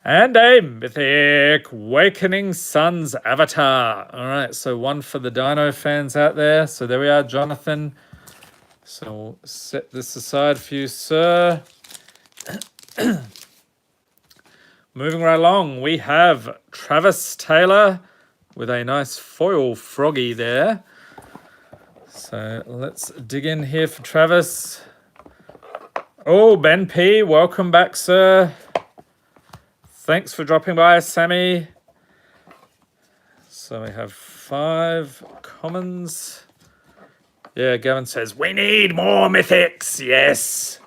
And a Mythic Wakening Sun's Avatar. All right, so one for the Dino fans out there. So there we are, Jonathan. So we'll set this aside for you, sir. Moving right along, we have Travis Taylor with a nice foil froggy there. So let's dig in here for Travis. Oh, Ben P, welcome back, sir. Thanks for dropping by, Sammy. So we have 5 commons. Yeah, Gavin says, we need more mythics. Yes,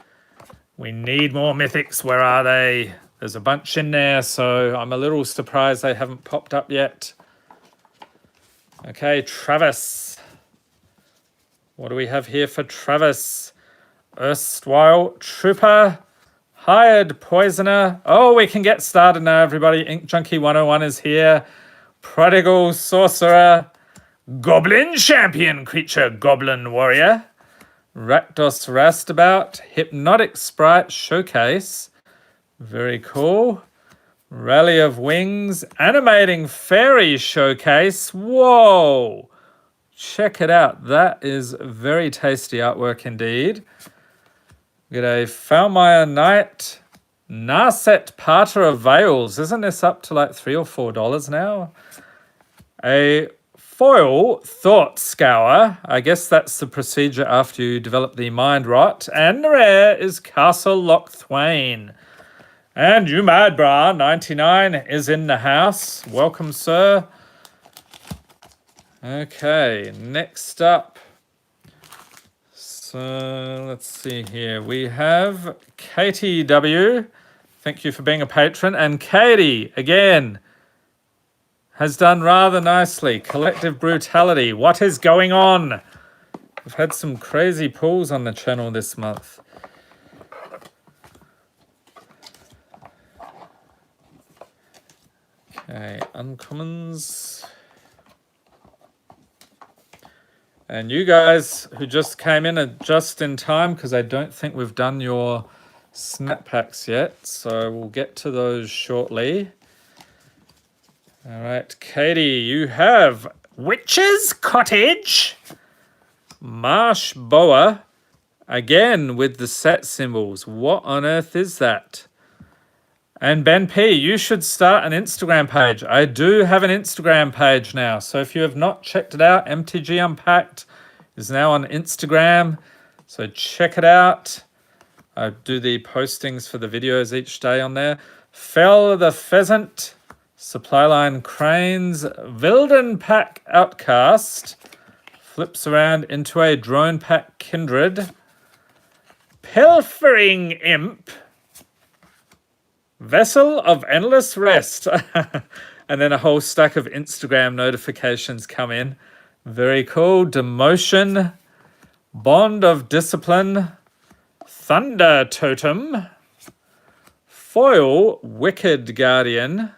we need more mythics. Where are they? There's a bunch in there, so I'm a little surprised they haven't popped up yet. Okay, Travis. What do we have here for Travis? Erstwhile Trooper. Hired Poisoner. Oh, we can get started now, everybody. Ink Junkie 101 is here. Prodigal Sorcerer. Goblin Champion Creature, Goblin Warrior. Rakdos Rastabout. Hypnotic Sprite Showcase. Very cool. Rally of Wings. Animating Fairy Showcase. Whoa. Check it out. That is very tasty artwork indeed. We get a Falmire Knight, Narset Parter of Veils. Isn't this up to like $3 or $4 now? A foil Thought Scour. I guess that's the procedure after you develop the Mind Rot. And the rare is Castle Loch Thwain. And you Mad Bra 99 is in the house. Welcome, sir. Okay, next up. So let's see here. We have Katie W. Thank you for being a patron. And Katie, again, has done rather nicely. Collective Brutality. What is going on? We've had some crazy pulls on the channel this month. Okay, uncommons. And you guys who just came in are just in time because I don't think we've done your snap packs yet. So we'll get to those shortly. All right, Katie, you have Witch's Cottage, Marsh Boa, again with the set symbols. What on earth is that? And Ben P, you should start an Instagram page. I do have an Instagram page now. So if you have not checked it out, MTG Unpacked is now on Instagram. So check it out. I do the postings for the videos each day on there. Fell the Pheasant, Supply Line Cranes, Vilden Pack Outcast, flips around into a Drone Pack Kindred, Pilfering Imp, Vessel of Endless Rest. And then a whole stack of Instagram notifications come in. Very cool. Demotion, Bond of Discipline, Thunder Totem, Foil Wicked Guardian,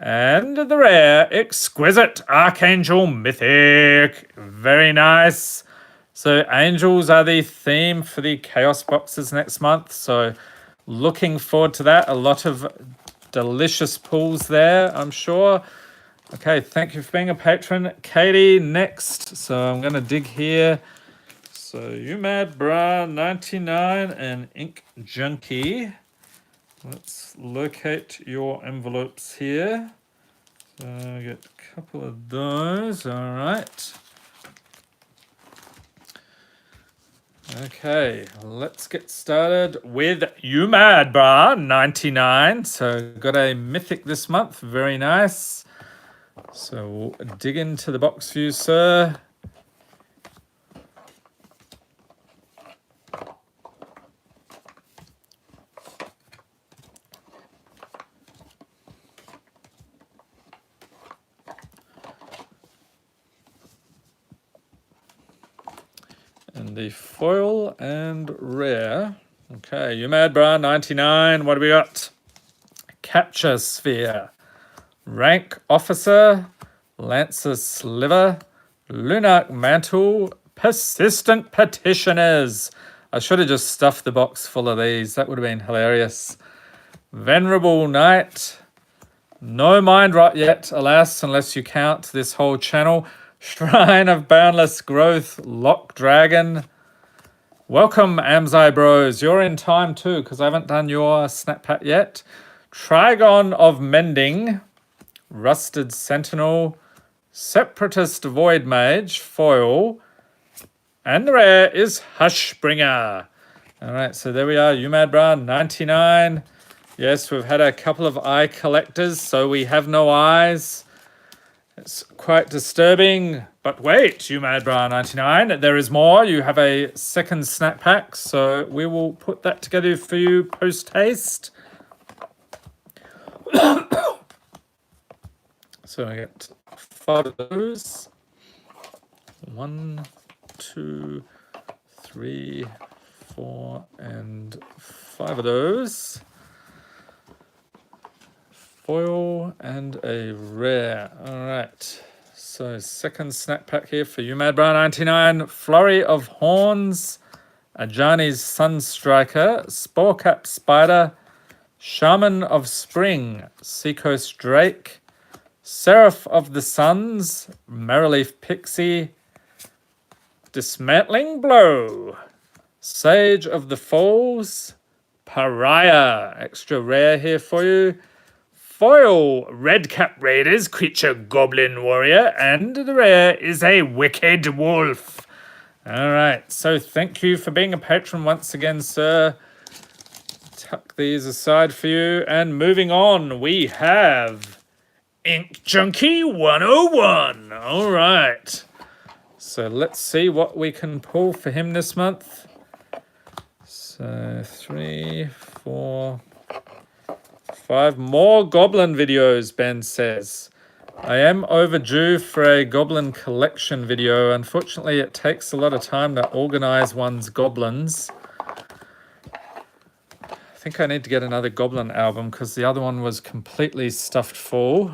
and the rare Exquisite Archangel Mythic. Very nice. So angels are the theme for the Chaos boxes next month. So Looking forward to that. A lot of delicious pulls there, I'm sure. Okay, thank you for being a patron. Katie, next. So I'm going to dig here. So You Mad Bra 99 and Ink Junkie. Let's locate your envelopes here. So get a couple of those. All right. Okay, let's get started with You Mad Bra 99. So got a mythic this month. Very nice. So we'll dig into the box for you, sir. And the foil and rare. Okay, You Mad Bra 99. What do we got? Capture Sphere. Rank Officer. Lancer Sliver. Lunarch Mantle. Persistent Petitioners. I should have just stuffed the box full of these. That would have been hilarious. Venerable Knight. No Mind Rot yet, alas, unless you count this whole channel. Shrine of Boundless Growth, Lock Dragon. Welcome, Amzai Bros. You're in time too, because I haven't done your snap pack yet. Trigon of Mending, Rusted Sentinel, Separatist Void Mage, Foil, and the rare is Hushbringer. All right, so there we are, You Mad Bra 99. Yes, we've had a couple of eye collectors, so we have no eyes. It's quite disturbing. But wait, You Mad Bra 99, there is more. You have a second snap pack, so we will put that together for you post-haste. So I get 5 of those. 1, 2, 3, 4, and 5 of those. Foil and a rare. All right. So second snack pack here for You Mad Bra 99. Flurry of Horns. Ajani's Sunstriker. Sporecap Spider. Shaman of Spring. Seacoast Drake. Seraph of the Suns. Merrileaf Pixie. Dismantling Blow. Sage of the Falls. Pariah. Extra rare here for you. Foil, Redcap Raiders, Creature Goblin Warrior, and the rare is a Wicked Wolf. All right, so thank you for being a patron once again, sir. Tuck these aside for you, and moving on, we have Ink Junkie 101. All right, so let's see what we can pull for him this month. So 3, 4... 5 more Goblin videos, Ben says. I am overdue for a Goblin collection video. Unfortunately, it takes a lot of time to organize one's Goblins. I think I need to get another Goblin album because the other one was completely stuffed full.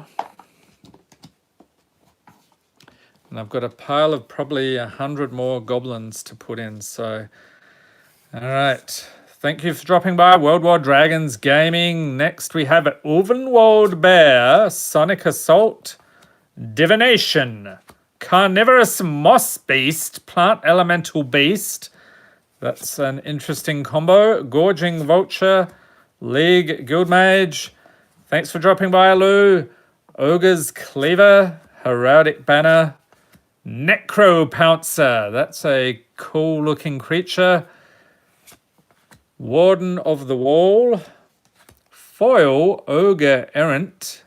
And I've got a pile of probably 100 more Goblins to put in, so... All right. Thank you for dropping by, World War Dragons Gaming. Next, we have Ulvenwald Bear, Sonic Assault, Divination, Carnivorous Moss Beast, Plant Elemental Beast. That's an interesting combo. Gorging Vulture, League Guildmage. Thanks for dropping by, Lou. Ogre's Cleaver, Heraldic Banner, Necro Pouncer. That's a cool looking creature. Warden of the Wall, Foil, Ogre Errant,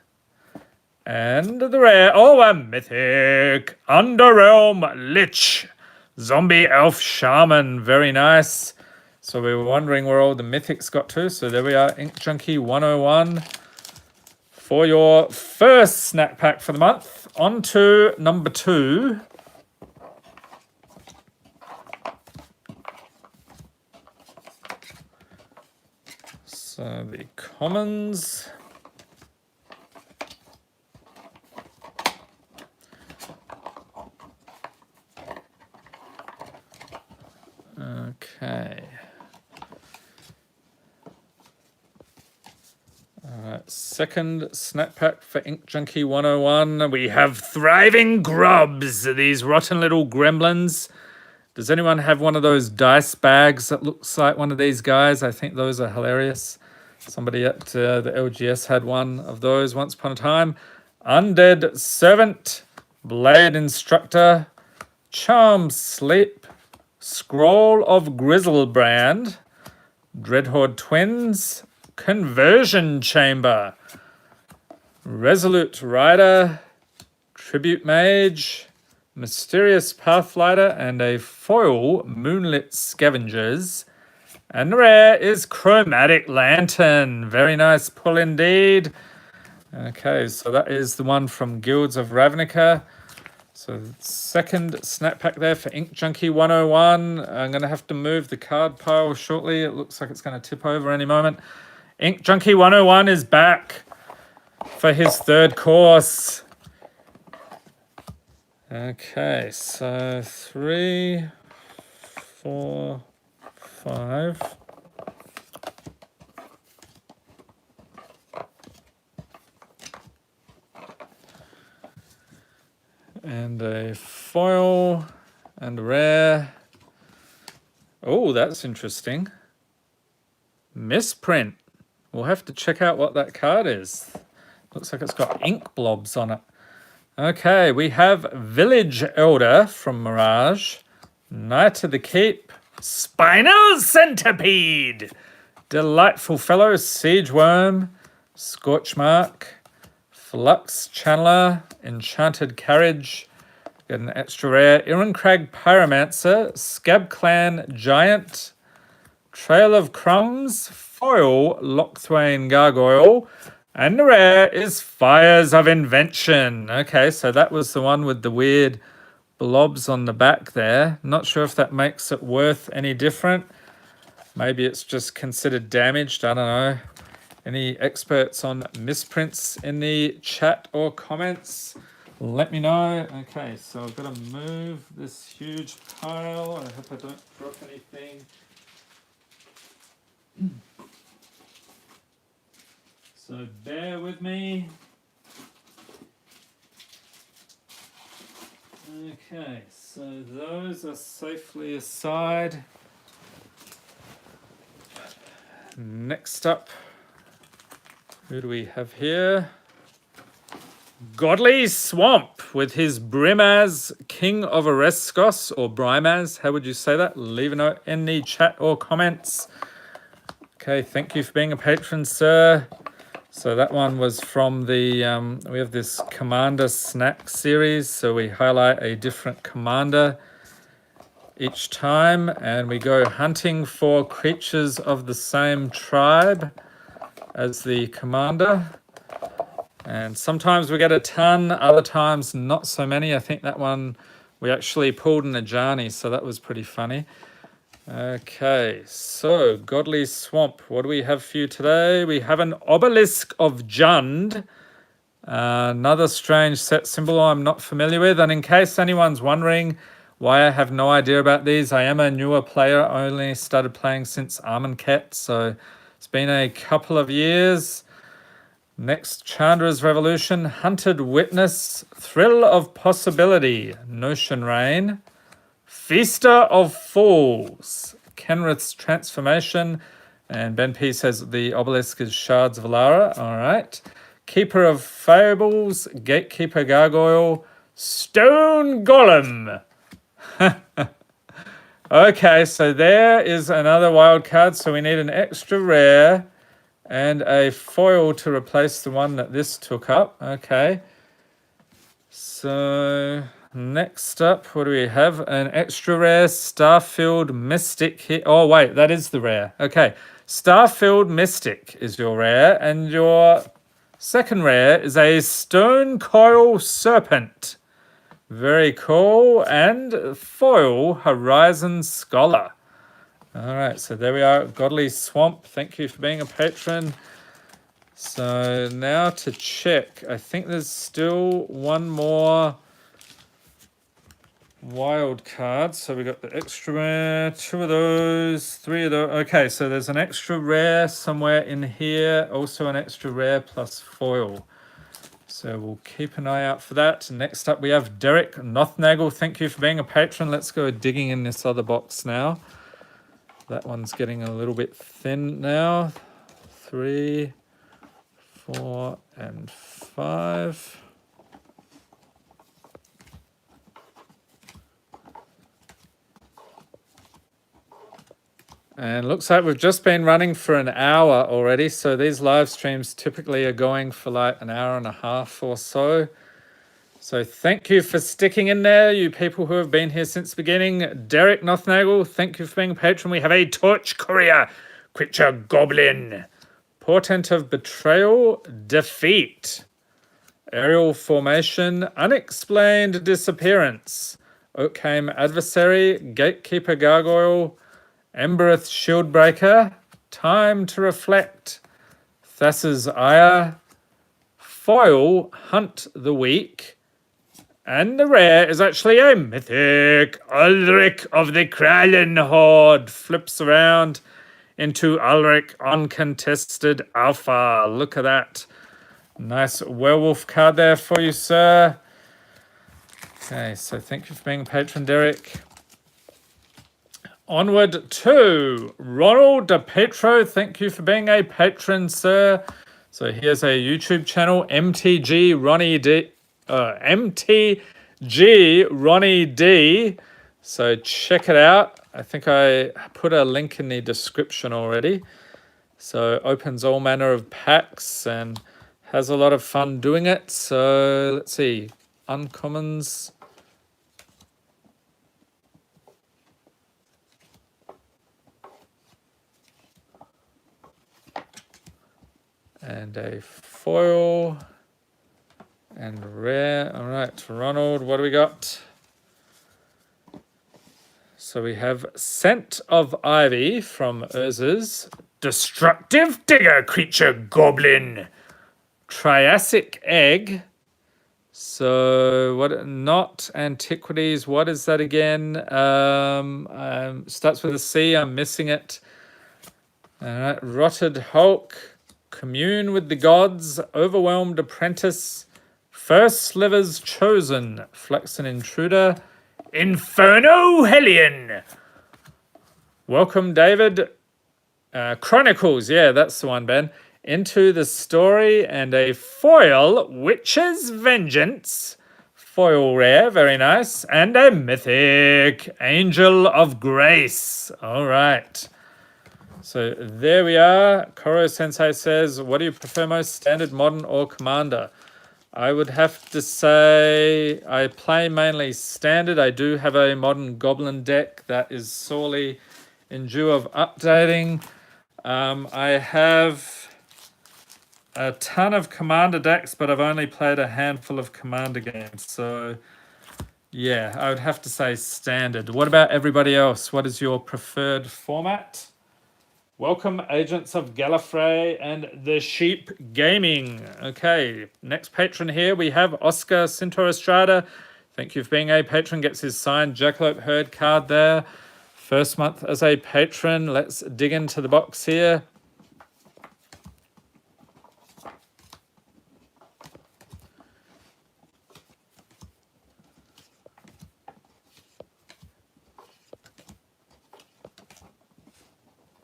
and the rare, a mythic, Underrealm Lich, Zombie Elf Shaman, very nice. So we were wondering where all the mythics got to, so there we are, Ink Junkie 101. For your first snack pack for the month, on to number 2. So the commons. Okay. second snap pack for Ink Junkie 101. We have Thriving Grubs, these rotten little gremlins. Does anyone have one of those dice bags that looks like one of these guys? I think those are hilarious. Somebody at the LGS had one of those once upon a time. Undead Servant, Blade Instructor, Charm Sleep, Scroll of Grizzlebrand, Dreadhorde Twins, Conversion Chamber, Resolute Rider, Tribute Mage, Mysterious Pathlighter, and a foil Moonlit Scavengers. And the rare is Chromatic Lantern. Very nice pull indeed. Okay, so that is the one from Guilds of Ravnica. So second snap pack there for Ink Junkie 101. I'm going to have to move the card pile shortly. It looks like it's going to tip over any moment. Ink Junkie 101 is back for his third course. Okay, so 3, 4, 5. And a foil and a rare. Oh, that's interesting. Misprint. We'll have to check out what that card is. Looks like it's got ink blobs on it. Okay, we have Village Elder from Mirage, Knight of the Keep, Spinal Centipede, Delightful Fellow, Siege Worm, Scorchmark, Flux Channeler, Enchanted Carriage, got an extra rare, Irencrag Pyromancer, Scab Clan Giant, Trail of Crumbs, foil Lochthwain Gargoyle, and the rare is Fires of Invention. Okay, so that was the one with the weird blobs on the back there. Not sure if that makes it worth any different. Maybe it's just considered damaged. I don't know. Any experts on misprints in the chat or comments? Let me know. Okay, so I've got to move this huge pile. I hope I don't drop anything. So bear with me. Okay, so those are safely aside. Next up, who do we have here? Godly Swamp with his Brimaz, King of Oreskos, or Brimaz, how would you say that? Leave a note in the chat or comments. Okay, thank you for being a patron, sir. So that one was from the, we have this Commander Snack series, so we highlight a different commander each time, and we go hunting for creatures of the same tribe as the commander. And sometimes we get a ton, other times not so many. I think that one we actually pulled in a Ajani, so that was pretty funny. Okay, so Godly Swamp, what do we have for you today? We have an Obelisk of Jund, another strange set symbol I'm not familiar with. And in case anyone's wondering why I have no idea about these, I am a newer player. I only started playing since Armenket, so it's been a couple of years. Next, Chandra's Revolution, Hunted Witness, Thrill of Possibility, Notion Rain, Feaster of Fools, Kenrith's Transformation, and Ben P says the obelisk is Shards of Alara. All right. Keeper of Fables, Gatekeeper Gargoyle, Stone Golem. Okay, so there is another wild card. So we need an extra rare and a foil to replace the one that this took up. Okay. So next up, what do we have? An extra rare Starfield Mystic here. Oh, wait, that is the rare. Okay. Starfield Mystic is your rare, and your second rare is a Stone Coil Serpent. Very cool. And foil Horizon Scholar. All right, so there we are. Godly Swamp, thank you for being a patron. So now to check. I think there's still one more wild cards. So we got the extra rare, 2 of those, 3 of those. Okay, so there's an extra rare somewhere in here, also an extra rare plus foil. So we'll keep an eye out for that. Next up we have Derek Nothnagel. Thank you for being a patron. Let's go digging in this other box now. That one's getting a little bit thin now. 3, 4, and 5. And looks like we've just been running for an hour already. So these live streams typically are going for like an hour and a half or so. So thank you for sticking in there, you people who have been here since the beginning. Derek Nothnagel, thank you for being a patron. We have a Torch Courier, Creature Goblin, Portent of Betrayal, Defeat, Aerial Formation, Unexplained Disappearance, Oakhame Adversary, Gatekeeper Gargoyle, Embereth Shieldbreaker, Time to Reflect, Thassa's Ire, Foil, Hunt the Weak, and the rare is actually a mythic. Ulrich of the Krallen Horde flips around into Ulrich Uncontested Alpha. Look at that. Nice werewolf card there for you, sir. Okay, so thank you for being a patron, Derek. Onward to Ronald DePetro. Thank you for being a patron, sir. So here's a YouTube channel, MTG Ronnie D. MTG Ronnie D. So check it out. I think I put a link in the description already. So opens all manner of packs and has a lot of fun doing it. So let's see, uncommons. And a foil and rare. All right, Ronald, what do we got? So we have Scent of Ivy from Urza's, Destructive Digger Creature Goblin, Triassic Egg. So what? Not Antiquities. What is that again? Starts with a C. I'm missing it. All right, Rotted Hulk, Commune with the Gods, Overwhelmed Apprentice, First Slivers Chosen, Flaxen Intruder, Inferno Hellion. Welcome, David. Chronicles, yeah, that's the one, Ben. Into the Story, and a foil, Witch's Vengeance. Foil rare, very nice. And a mythic, Angel of Grace. All right. So there we are. Koro Sensei says, what do you prefer most, Standard, Modern, or Commander? I would have to say I play mainly Standard. I do have a Modern Goblin deck that is sorely in due of updating. I have a ton of Commander decks, but I've only played a handful of Commander games. So yeah, I would have to say Standard. What about everybody else? What is your preferred format? Welcome, Agents of Gallifrey and the Sheep Gaming. Okay, next patron here, we have Oscar Cintor Estrada. Thank you for being a patron. Gets his signed Jackalope Herd card there. First month as a patron. Let's dig into the box here.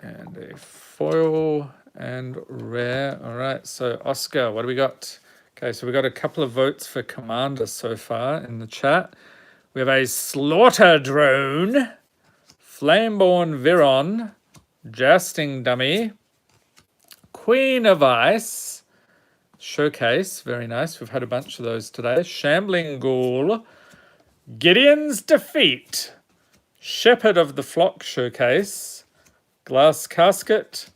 And a foil and rare. All right, so Oscar, what do we got? Okay, so we got a couple of votes for Commander so far in the chat. We have a Slaughter Drone, Flameborn Viron, Jousting Dummy, Queen of Ice, Showcase, very nice. We've had a bunch of those today. Shambling Ghoul, Gideon's Defeat, Shepherd of the Flock Showcase, Glass Casket,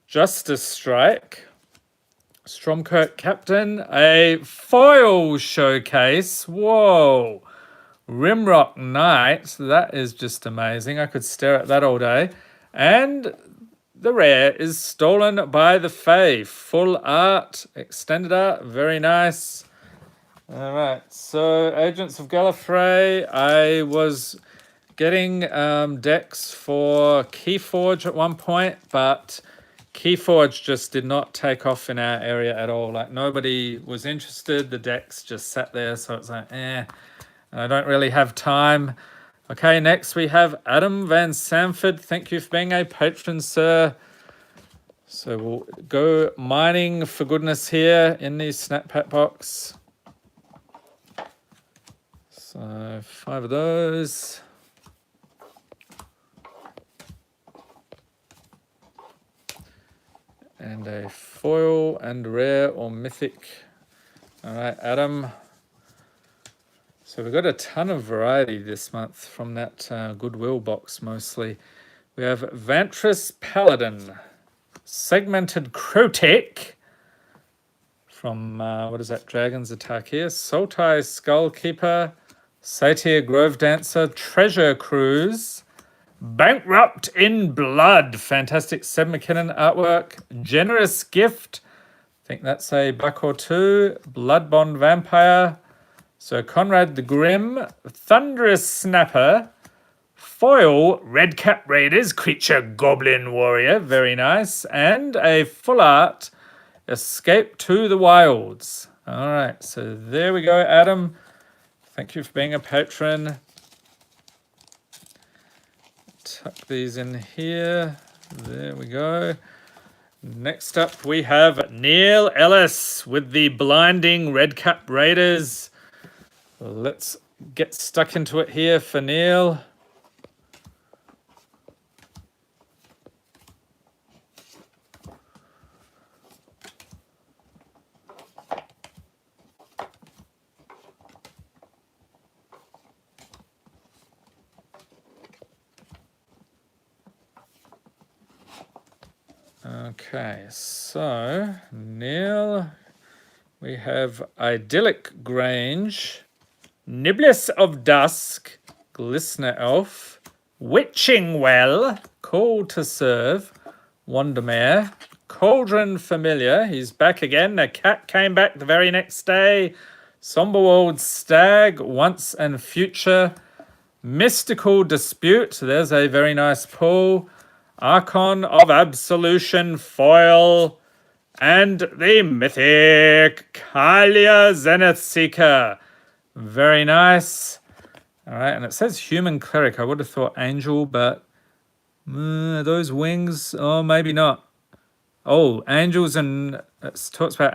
Justice Strike, Stromkirk Captain, a foil showcase. Whoa. Rimrock Knight. That is just amazing. I could stare at that all day. And the rare is Stolen by the Fae. Full art, extended art, very nice. All right, so Agents of Gallifrey, I was getting decks for Keyforge at one point, but Keyforge just did not take off in our area at all. Like nobody was interested. The decks just sat there, so it's like, and I don't really have time. Okay, next we have Adam Van Sanford. Thank you for being a patron, sir. So we'll go mining for goodness here in the Snap Pack box. So 5 of those. And a foil and rare or mythic. All right, Adam. So we've got a ton of variety this month from that Goodwill box mostly. We have Vantress Paladin, Segmented Crotek from, what is that, Dragon's Attack here, Sultai Skullkeeper, Satyr Grove Dancer, Treasure Cruise, Bankrupt in Blood, fantastic Seb McKinnon artwork, Generous Gift, I think that's a buck or two, Bloodbond Vampire, so Conrad the Grim, Thunderous Snapper, foil Redcap Raiders, Creature Goblin Warrior, very nice, and a full art Escape to the Wilds. All right, so there we go, Adam. Thank you for being a patron. Tuck these in here. There we go. Next up, we have Neil Ellis with the Blinding Redcap Raiders. Let's get stuck into it here for Neil. Okay, so Neil, we have Idyllic Grange, Niblis of Dusk, Glistener Elf, Witching Well, Call to Serve, Wandermare, Cauldron Familiar, he's back again, the cat came back the very next day, Somberwald Stag, Once and Future, Mystical Dispute, there's a very nice pull, Archon of Absolution foil, and the mythic Kalia Zenith Seeker. Very nice. All right, and it says Human Cleric. I would have thought Angel, but those wings, oh, maybe not. Oh, angels and it talks about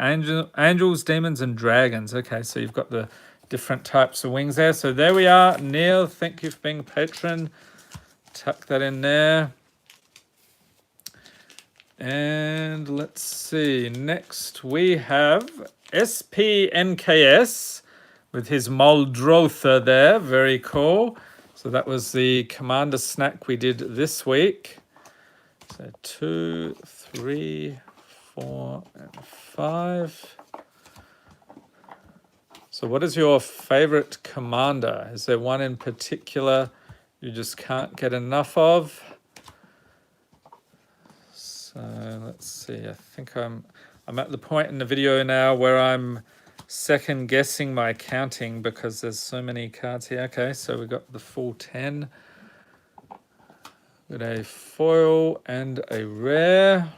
angels, demons, and dragons. Okay, so you've got the different types of wings there. So there we are. Neil, thank you for being a patron. Tuck that in there. And let's see, next we have SPNKS with his Muldrotha there, very cool. So that was the Commander snack we did this week. So 2, 3, 4, and 5. So what is your favorite Commander? Is there one in particular you just can't get enough of? So let's see, I think I'm at the point in the video now where I'm second guessing my counting because there's so many cards here. Okay, so we got the full 10. Got a foil and a rare.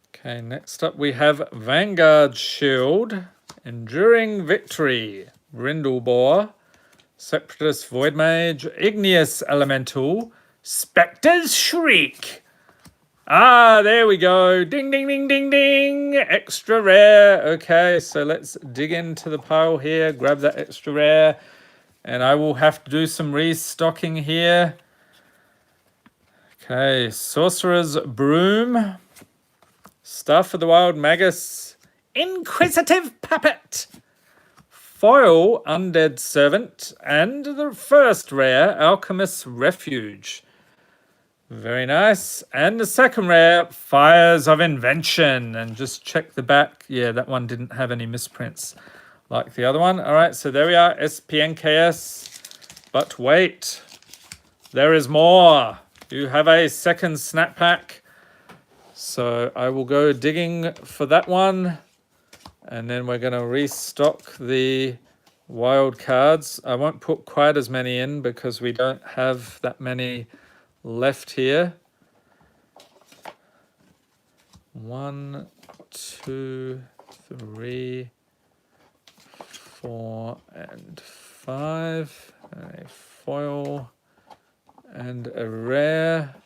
Okay, next up we have Vanguard Shield, Enduring Victory, Brindlebore, Separatist Void Mage, Igneous Elemental, Spectre's Shriek. Ah, there we go. Ding, ding, ding, ding, ding. Extra rare. Okay, so let's dig into the pile here, grab that extra rare, and I will have to do some restocking here. Okay, Sorcerer's Broom, Staff of the Wild Magus, Inquisitive Puppet, foil Undead Servant, and the first rare Alchemist's Refuge. Very nice. And the second rare, Fires of Invention. And just check the back. Yeah, that one didn't have any misprints like the other one. All right, so there we are, SPNKS. But wait, there is more. You have a second snap pack. So I will go digging for that one. And then we're going to restock the wild cards. I won't put quite as many in because we don't have that many left here. 1, 2, 3, 4, and 5. A foil and a rare.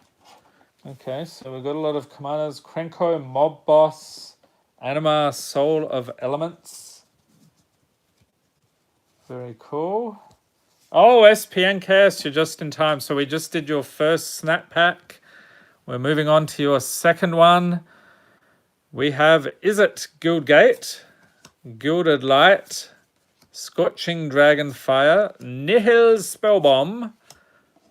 Okay, so we've got a lot of commanders. Krenko, Mob Boss, Anima, Soul of Elements. Very cool. Oh, SPNKS, you're just in time. So we just did your first snap pack. We're moving on to your second one. We have Izzet Guildgate, Gilded Light, Scorching Dragonfire, Nihil Spellbomb,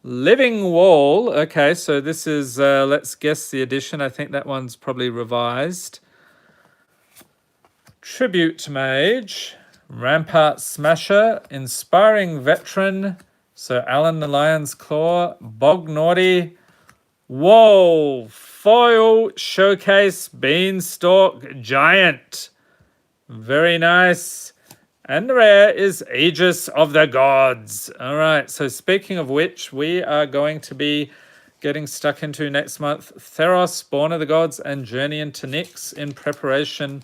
Living Wall. Okay, so this is, let's guess the edition. I think that one's probably revised. Tribute Mage, Rampart Smasher, Inspiring Veteran, so Alan the Lion's Claw, Bog Naughty. Whoa, Foil Showcase Beanstalk Giant. Very nice. And the rare is Aegis of the Gods. All right, so speaking of which, we are going to be getting stuck into next month Theros, Spawn of the Gods, and Journey into Nyx in preparation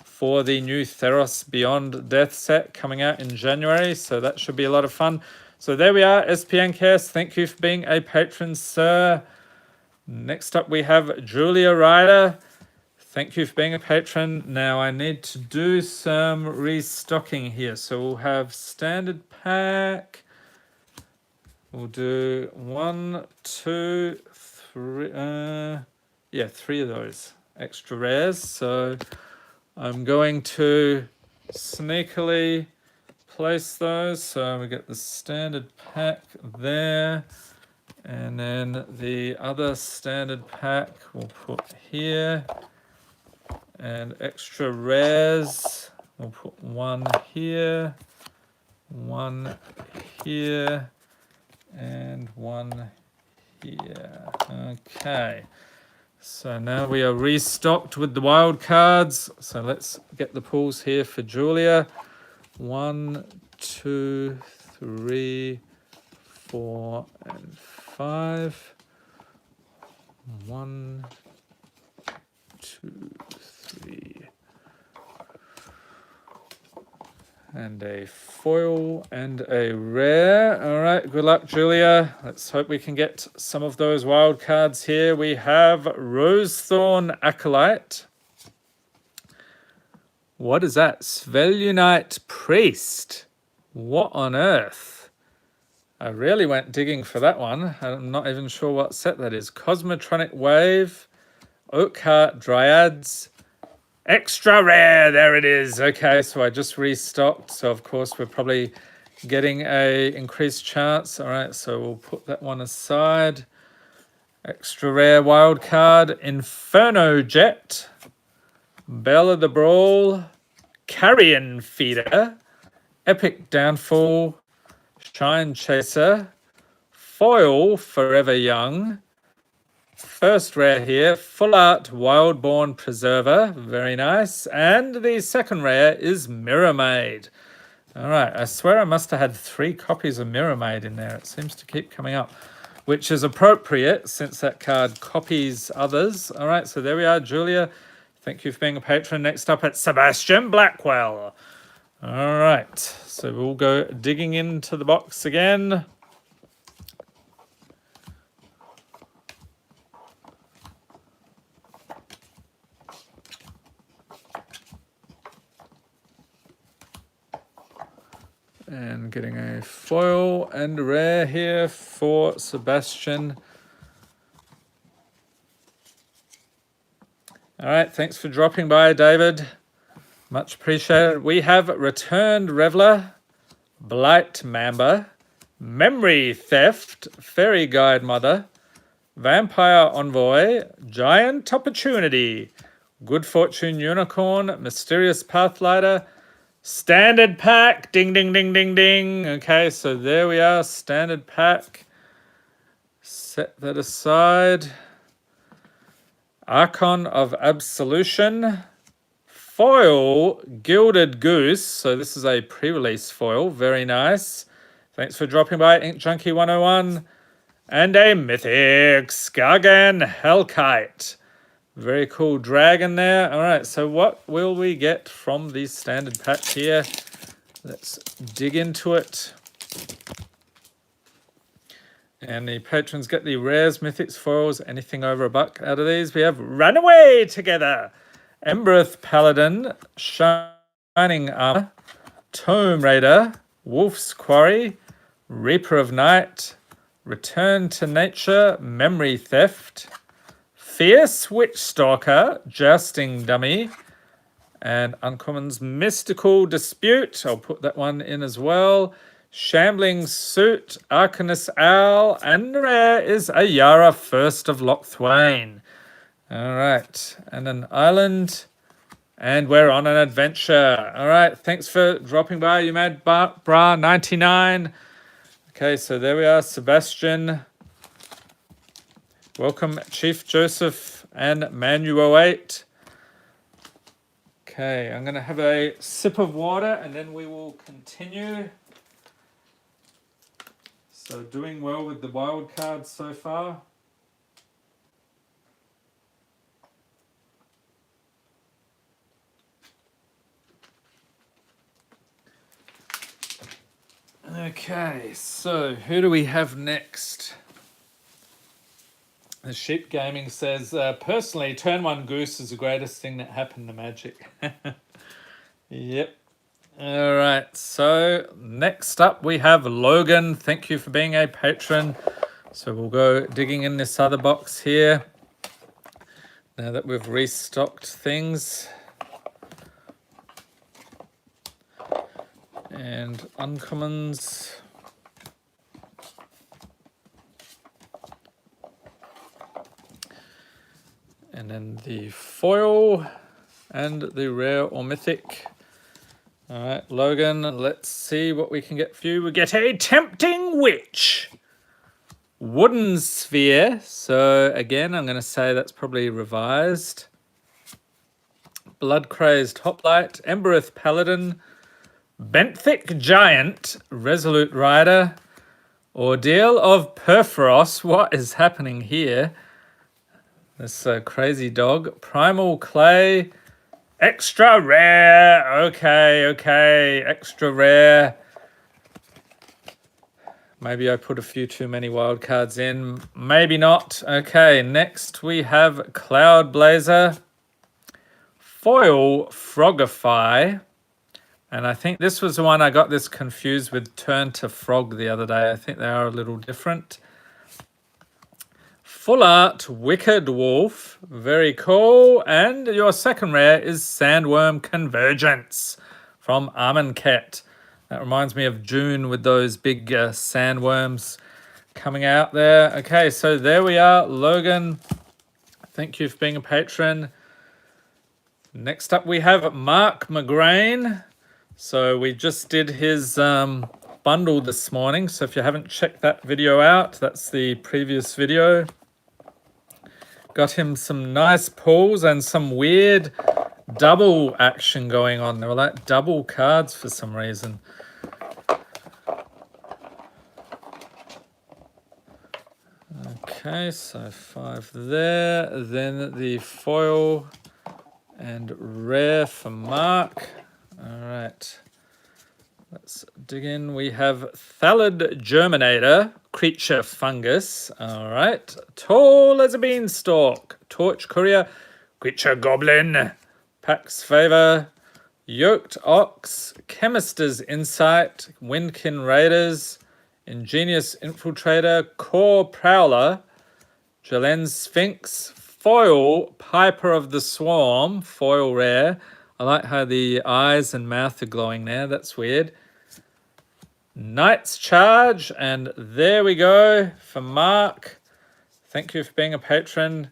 for the new Theros Beyond Death set coming out in January. So that should be a lot of fun. So there we are, SPNKS. Thank you for being a patron, sir. Next up, we have Julia Ryder. Thank you for being a patron. Now I need to do some restocking here. So we'll have standard pack. We'll do 1, 2, 3. Yeah, 3 of those extra rares. So I'm going to sneakily place those. So we get the standard pack there. And then the other standard pack we'll put here. And extra rares, we'll put 1 here, 1 here, and 1 here. Okay, so now we are restocked with the wild cards. So let's get the pulls here for Julia. 1, 2, 3, 4, and 5. 1, 2, 3. And a foil and a rare. All right, good luck, Julia. Let's hope we can get some of those wild cards here. We have Rosethorn Acolyte. What is that? Svelunite Priest. What on earth? I really went digging for that one. I'm not even sure what set that is. Cosmotronic Wave, Oakheart Dryads, extra rare. There it is. Okay, so I just restocked. So of course we're probably getting a increased chance. All right, so we'll put that one aside. Extra rare wild card, Inferno Jet, Belle of the Brawl, Carrion Feeder, Epic Downfall, Shine Chaser, foil Forever Young, first rare here, Full Art Wildborn Preserver, very nice, and the second rare is Mirror Maid. All right, I swear I must have had 3 copies of Mirror Maid in there. It seems to keep coming up, which is appropriate since that card copies others. All right, so there we are, Julia. Thank you for being a patron. Next up, it's Sebastian Blackwell. All right, so we'll go digging into the box again. And getting a foil and a rare here for Sebastian. All right, thanks for dropping by, David. Much appreciated. We have Returned Reveler, Blight Mamba, Memory Theft, Fairy Guide Mother, Vampire Envoy, Giant Opportunity, Good Fortune Unicorn, Mysterious Pathlighter, Standard Pack, ding, ding, ding, ding, ding. Okay, so there we are, Standard Pack. Set that aside. Archon of Absolution. Foil Gilded Goose. So this is a pre-release foil. Very nice. Thanks for dropping by, Ink Junkie 101. And a Mythic Skagan Hellkite. Very cool dragon there. All right, so what will we get from the standard pack here? Let's dig into it. And the patrons get the rares, mythics, foils, anything over $1 out of these. We have Runaway Together, Embereth Paladin, Shining Armor, Tomb Raider, Wolf's Quarry, Reaper of Night, Return to Nature, Memory Theft, Fierce Witch Stalker, Jousting Dummy, and Uncommon's Mystical Dispute. I'll put that one in as well. Shambling Suit, Arcanist Owl, and rare is Ayara, First of Lochthwain. All right, and an island, and we're on an adventure. All right, thanks for dropping by, you mad bra 99. Okay, so there we are, Sebastian. Welcome, Chief Joseph and Manuel 8. Okay, I'm going to have a sip of water and then we will continue. So doing well with the wild cards so far. Okay, so who do we have next? The Sheep Gaming says, personally, turn 1 goose is the greatest thing that happened to Magic. Yep. All right, so next up we have Logan. Thank you for being a patron. So we'll go digging in this other box here. Now that we've restocked things. And uncommons. And then the foil and the rare or mythic. All right, Logan, let's see what we can get for you. We get a Tempting Witch. Wooden Sphere. So again, I'm going to say that's probably revised. Blood Crazed Hoplite. Embereth Paladin. Benthic Giant. Resolute Rider. Ordeal of Perforos. What is happening here? This crazy dog. Primal Clay. Extra rare. Okay. Extra rare. Maybe I put a few too many wild cards in. Maybe not. Okay, next we have Cloud Blazer. Foil Frogify. And I think this was the one I got this confused with Turn to Frog the other day. I think they are a little different. Full Art Wicked Wolf. Very cool. And your second rare is Sandworm Convergence from Armenket. That reminds me of June with those big sandworms coming out there. Okay, so there we are, Logan. Thank you for being a patron. Next up we have Mark McGrain. So we just did his bundle this morning. So if you haven't checked that video out, that's the previous video. Got him some nice pulls and some weird double action going on. They were like double cards for some reason. Okay, so 5 there. Then the foil and rare for Mark. All right. Let's dig in. We have Thallid Germinator, Creature Fungus. All right. Tall as a Beanstalk, Torch Courier, Creature Goblin, Pax Favor, Yoked Ox, Chemist's Insight, Windkin Raiders, Ingenious Infiltrator, Core Prowler, Jalen's Sphinx, Foil Piper of the Swarm, foil rare. I like how the eyes and mouth are glowing there. That's weird. Knight's Charge, and there we go for Mark. Thank you for being a patron.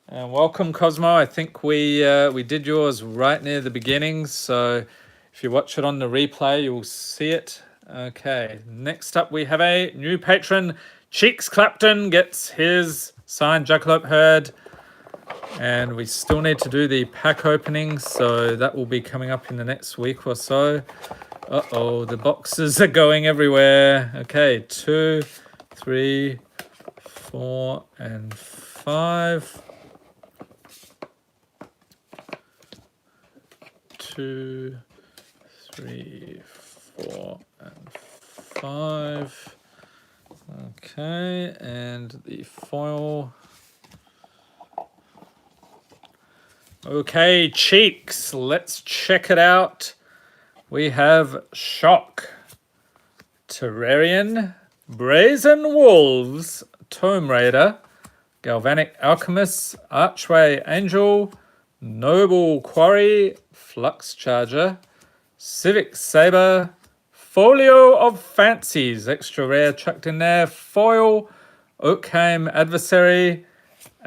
And welcome, Cosmo. I think we did yours right near the beginning, so if you watch it on the replay, you'll see it. Okay, next up we have a new patron. Cheeks Clapton gets his signed Jackalope Herd. And we still need to do the pack opening, so that will be coming up in the next week or so. Uh-oh, the boxes are going everywhere. Okay, 2, 3, 4, and 5. 2, 3, 4, and 5. Okay, and the foil. Okay, cheeks, let's check it out. We have Shock, Terrarian, Brazen Wolves, Tomb Raider, Galvanic Alchemist, Archway Angel, Noble Quarry, Flux Charger, Civic Saber, Folio of Fancies, extra rare chucked in there, foil, Oakham Adversary,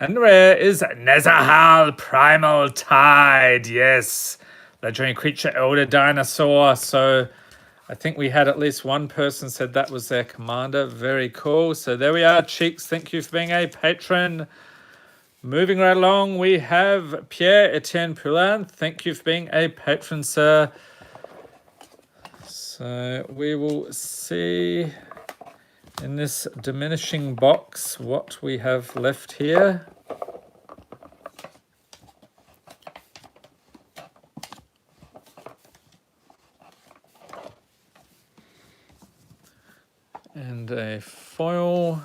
and rare is Nezahal Primal Tide. Yes, legendary creature, elder dinosaur. So I think we had at least one person said that was their commander. Very cool. So there we are, Cheeks. Thank you for being a patron. Moving right along, we have Pierre Etienne Poulin. Thank you for being a patron, sir. So we will see in this diminishing box what we have left here. And a foil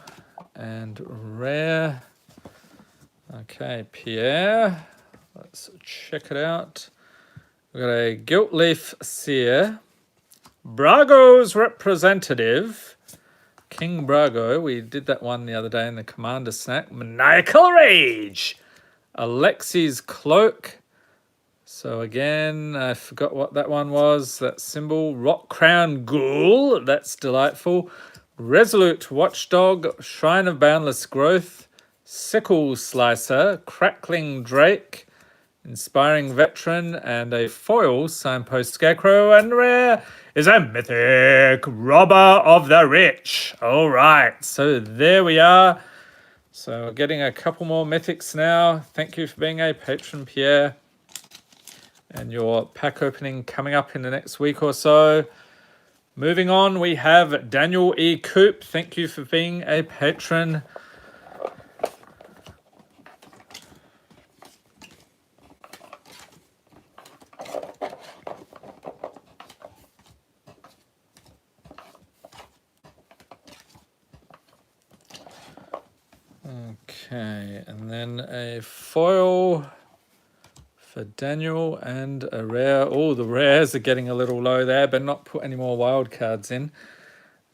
and rare. Okay, Pierre, let's check it out. We've got a Gilt Leaf Seer, Brago's Representative, King Brago, we did that one the other day in the Commander Snack, Maniacal Rage, Alexi's Cloak. So again, I forgot what that one was, that symbol, Rock Crown Ghoul, that's delightful. Resolute Watchdog, Shrine of Boundless Growth, Sickle Slicer, Crackling Drake, Inspiring Veteran, and a foil Signpost Scarecrow, and rare is a Mythic Robber of the Rich. All right, so there we are. So we're getting a couple more mythics now. Thank you for being a patron, Pierre. And your pack opening coming up in the next week or so. Moving on, we have Daniel E. Coop. Thank you for being a patron. Okay, and then a foil for Daniel and a rare. Oh, the rares are getting a little low there, but not put any more wild cards in.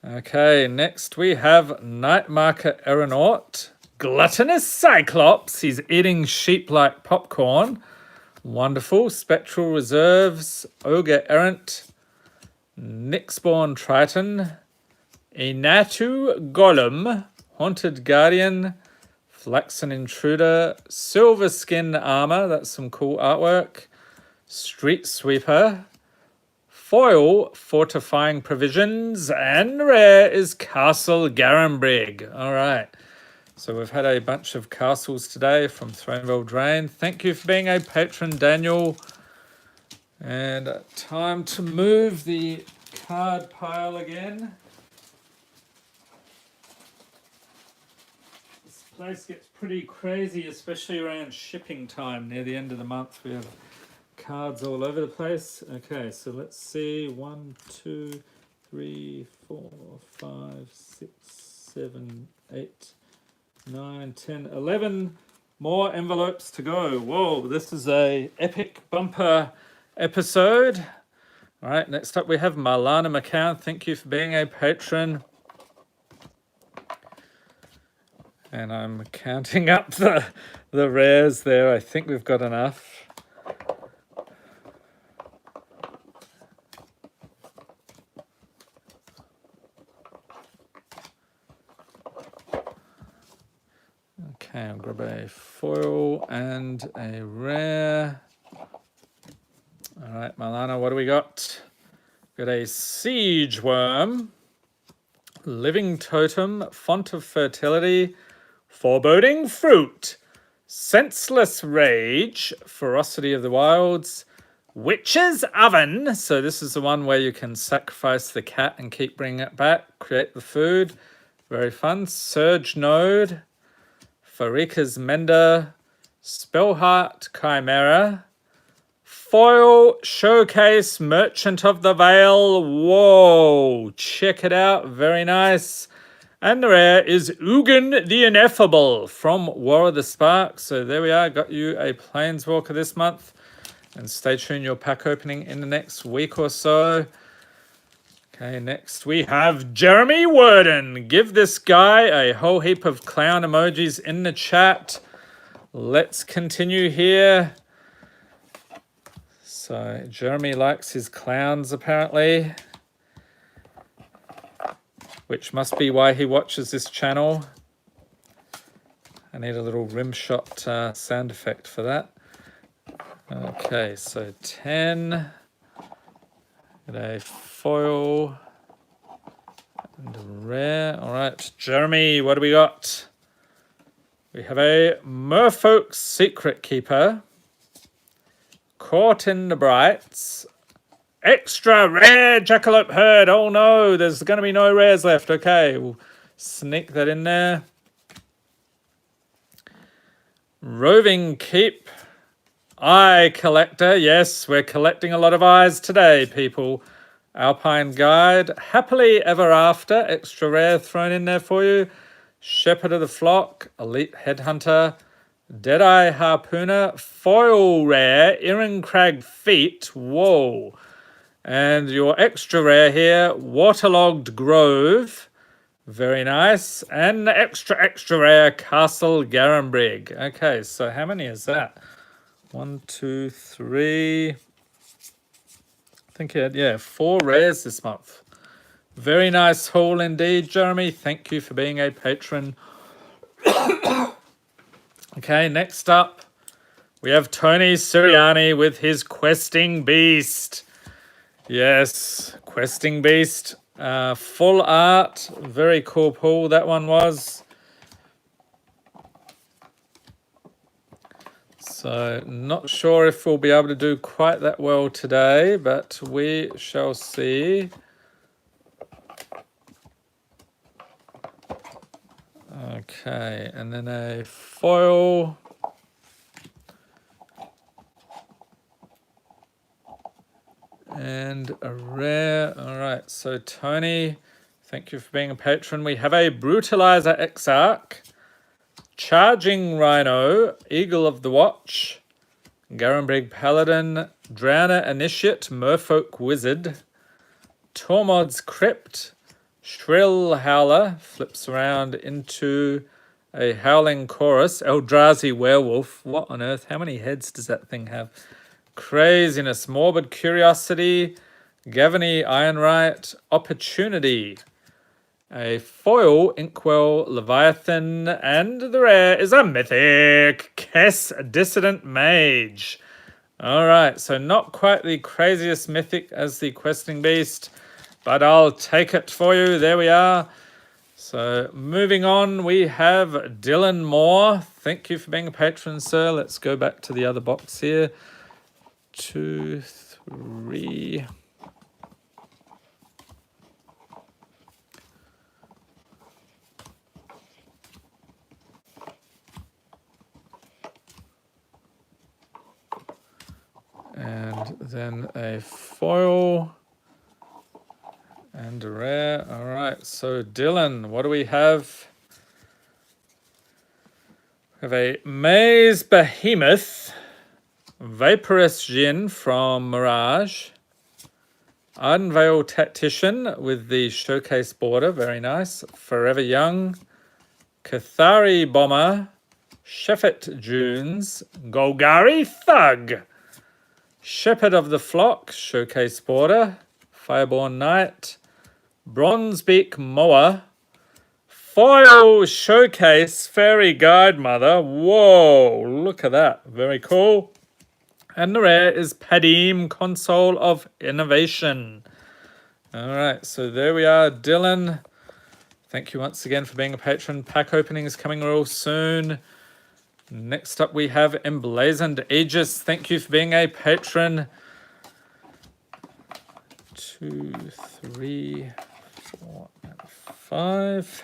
Okay, next we have Night Marker Aeronaut, Gluttonous Cyclops. He's eating sheep like popcorn. Wonderful. Spectral Reserves, Ogre Errant, Nyxborn Triton, Inatu Golem, Haunted Guardian, Flaxen Intruder, Silver Skin Armor, that's some cool artwork, Street Sweeper, foil Fortifying Provisions, and rare is Castle Garenbrig. All right, so we've had a bunch of castles today from Throneville Drain. Thank you for being a patron, Daniel. And time to move the card pile again. Place gets pretty crazy, especially around shipping time near the end of the month. We have cards all over the place. Okay, so let's see. 1, 2, 3, 4, 5, 6, 7, 8, 9, 10, 11 more envelopes to go. Whoa, this is a epic bumper episode. All right, next up we have Marlana McCown. Thank you for being a patron. And I'm counting up the rares there. I think we've got enough. Okay, I'll grab a foil and a rare. All right, Marlana, what do we got? Got a Siege Worm, Living Totem, Font of Fertility, Foreboding Fruit, Senseless Rage, Ferocity of the Wilds, Witch's Oven. So this is the one where you can sacrifice the cat and keep bringing it back, create the food. Very fun. Surge Node, Farika's Mender, Spellheart Chimera, Foil Showcase Merchant of the Veil. Whoa, check it out. Very nice. And the rare is Ugin the Ineffable from War of the Spark. So there we are. Got you a Planeswalker this month. And stay tuned. Your pack opening in the next week or so. Okay, next we have Jeremy Worden. Give this guy a whole heap of clown emojis in the chat. Let's continue here. So Jeremy likes his clowns apparently, which must be why he watches this channel. I need a little rim shot sound effect for that. Okay, so 10. Get a foil and a rare. All right, Jeremy, what do we got? We have a Merfolk Secret Keeper, Caught in the Brights, extra rare Jackalope Herd. Oh no, there's going to be no rares left. Okay, we'll sneak that in there. Roving Keep, Eye Collector. Yes, we're collecting a lot of eyes today, people. Alpine Guide, Happily Ever After, extra rare thrown in there for you. Shepherd of the Flock, Elite Headhunter, Deadeye Harpooner, Foil Rare, Irencrag Feet. Whoa. And your extra rare here, Waterlogged Grove. Very nice. And extra rare, Castle Garenbrig. Okay, so how many is that? 1, 2, 3. I think you had, yeah, 4 rares this month. Very nice haul indeed, Jeremy. Thank you for being a patron. Okay, next up, we have Tony Sirianni with his Questing Beast. Yes, Questing Beast. Full art. Very cool pull that one was. So, not sure if we'll be able to do quite that well today, but we shall see. Okay, and then a foil. And a rare. All right, so Tony, thank you for being a patron. We have a Brutalizer Exarch, Charging Rhino, Eagle of the Watch, Garenbrig Paladin, Drowner Initiate, Merfolk Wizard, Tormod's Crypt, Shrill Howler, flips around into a Howling Chorus, Eldrazi Werewolf. What on earth? How many heads does that thing have? Craziness. Morbid Curiosity, Gavany Ironright, Opportunity, a foil Inkwell Leviathan, and the rare is a mythic Kess Dissident Mage. All right, so not quite the craziest mythic as the Questing Beast, but I'll take it for you. There we are. So moving on, we have Dylan Moore. Thank you for being a patron, sir. Let's go back to the other box here. 2, 3. And then a foil and a rare. All right, so Dylan, what do we have? We have a Maze Behemoth, Vaporous Djinn from Mirage, Ardenvale Tactician with the showcase border, very nice. Forever Young, Cathari Bomber, Sheffet Dunes, Golgari Thug, Shepherd of the Flock, showcase border, Fireborn Knight, Bronzebeak Moa, Foil Showcase Fairy Guide Mother. Whoa, look at that. Very cool. And the rare is Padim, Console of Innovation. All right, so there we are, Dylan. thank you once again for being a patron. Pack opening is coming real soon. Next up, we have Emblazoned Aegis. Thank you for being a patron. 2, 3, 4, and 5.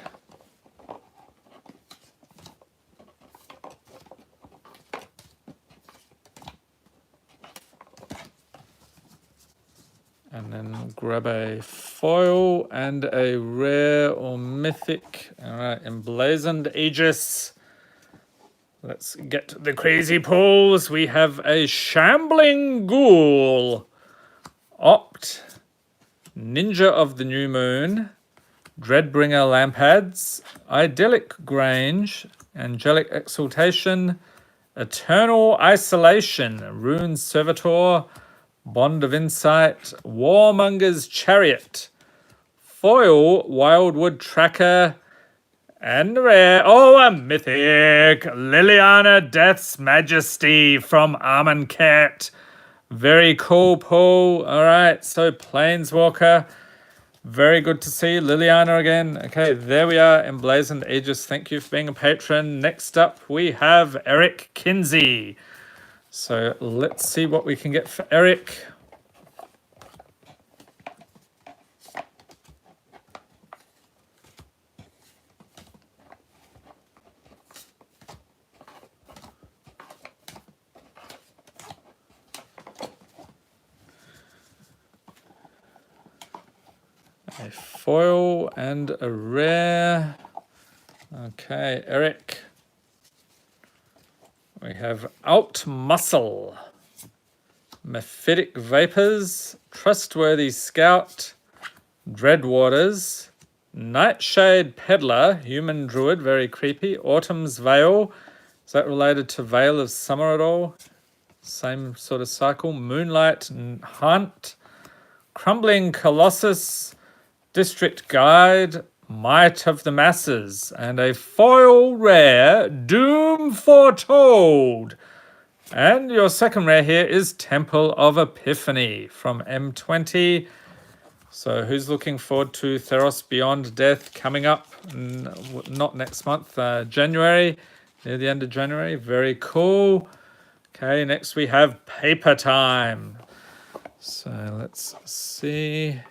And then grab a foil and a rare or mythic. All right, Emblazoned Aegis. Let's get the crazy pulls. We have a Shambling Ghoul, Opt, Ninja of the New Moon, Dreadbringer Lampads, Idyllic Grange, Angelic Exaltation, Eternal Isolation, Rune Servitor, Bond of Insight, Warmonger's Chariot, Foil, Wildwood Tracker, and rare, a mythic, Liliana Death's Majesty from Armenket. Very cool pull. All right, so Planeswalker. Very good to see Liliana again. Okay, there we are, Emblazoned Aegis. Thank you for being a patron. Next up, we have Eric Kinsey. So let's see what we can get for Eric. A foil and a rare. Okay, Eric. We have Out Muscle, Mephitic Vapors, Trustworthy Scout, Dreadwaters, Nightshade Peddler, Human Druid, very creepy, Autumn's Veil. Is that related to Veil of Summer at all? Same sort of cycle. Moonlight Hunt, Crumbling Colossus, District Guide, Might of the Masses, and a foil rare, Doom Foretold. And your second rare here is Temple of Epiphany from M20. So who's looking forward to Theros Beyond Death coming up? Not next month, January, near the end of January. Very cool. Okay, next we have Paper Time. So let's see.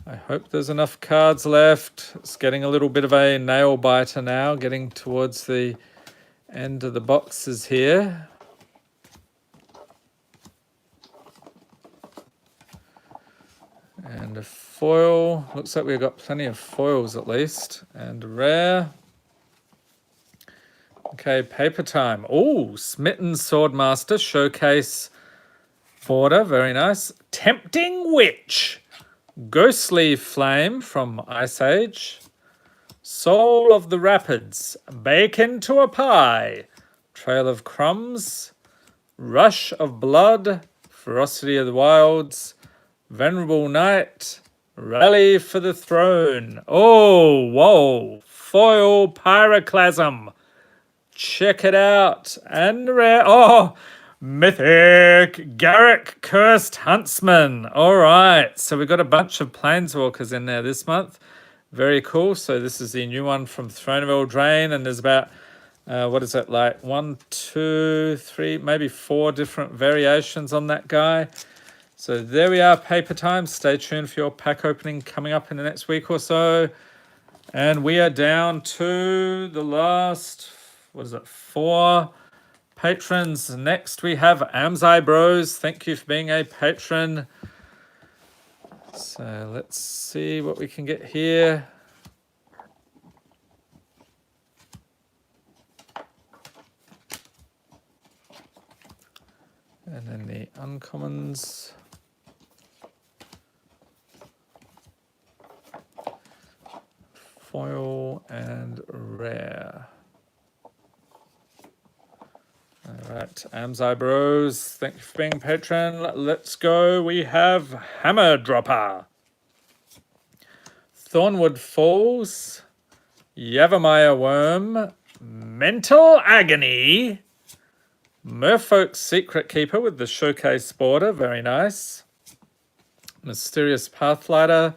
I hope there's enough cards left. It's getting a little bit of a nail biter now, getting towards the end of the boxes here. And a foil. Looks like we've got plenty of foils at least. And a rare. Okay, Paper Time. Oh, Smitten Swordmaster Showcase border. Very nice. Tempting Witch. Ghostly Flame from Ice Age, Soul of the Rapids, Bacon to a Pie, Trail of Crumbs, Rush of Blood, Ferocity of the Wilds, Venerable Knight, Rally for the Throne. Oh, whoa, Foil Pyroclasm. Check it out. And rare. Oh, Mythic Garrick Cursed Huntsman. All right, so we've got a bunch of Planeswalkers in there this month. Very cool. So this is the new one from Throne of Eldraine, and there's about, what is it, like 1, 2, 3, maybe 4 different variations on that guy. So there we are, Paper Time. Stay tuned for your pack opening coming up in the next week or so. And we are down to the last, 4 patrons. Next we have Amzai Bros. Thank you for being a patron. So let's see what we can get here. And then the uncommons. Foil and rare. All right, Amzai Bros, thank you for being a patron. Let's go. We have Hammer Dropper, Thornwood Falls, Yavimaya Worm, Mental Agony, Merfolk's Secret Keeper with the Showcase border, very nice. Mysterious Pathlighter,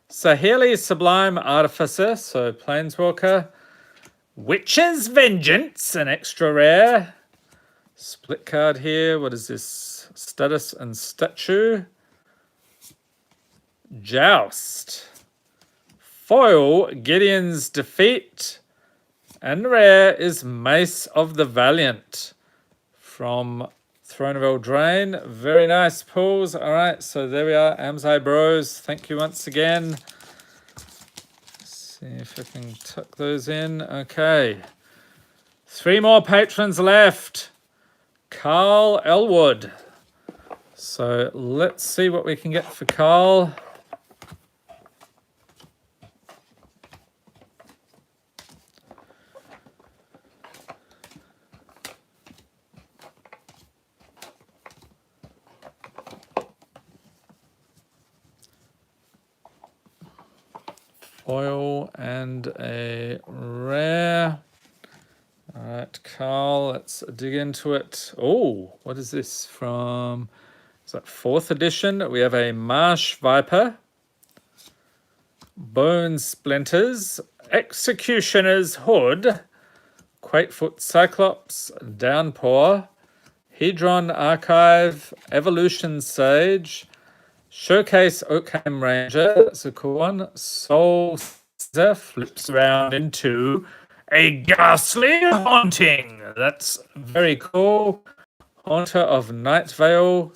Sahili Sublime Artificer, so Planeswalker. Witch's Vengeance, an extra rare. Split card here. What is this? Status and Statue. Joust. Foil, Gideon's Defeat. And rare is Mace of the Valiant from Throne of Eldraine. Very nice pulls. All right, so there we are. Amzai Bros, thank you once again. See if I can tuck those in. Okay. 3 more patrons left. Carl Elwood. So let's see what we can get for Carl. Foil and a rare. All right, Carl, let's dig into it. Oh, what is this from? Is that 4th edition? We have a Marsh Viper, Bone Splinters, Executioner's Hood, Quakefoot Cyclops, Downpour, Hedron Archive, Evolution Sage, Showcase Oakham Ranger, that's a cool one. Soul Caesar flips around into a Ghastly Haunting. That's very cool. Haunter of Night Vale.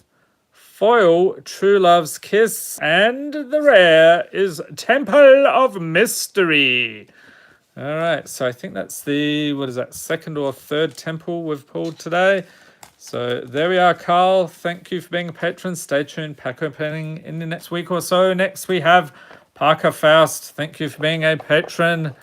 Foil, True Love's Kiss. And the rare is Temple of Mystery. All right, so I think that's the, what is that, 2nd or 3rd temple we've pulled today. So there we are, Carl. Thank you for being a patron. Stay tuned. Pack opening in the next week or so. Next we have Parker Faust. Thank you for being a patron.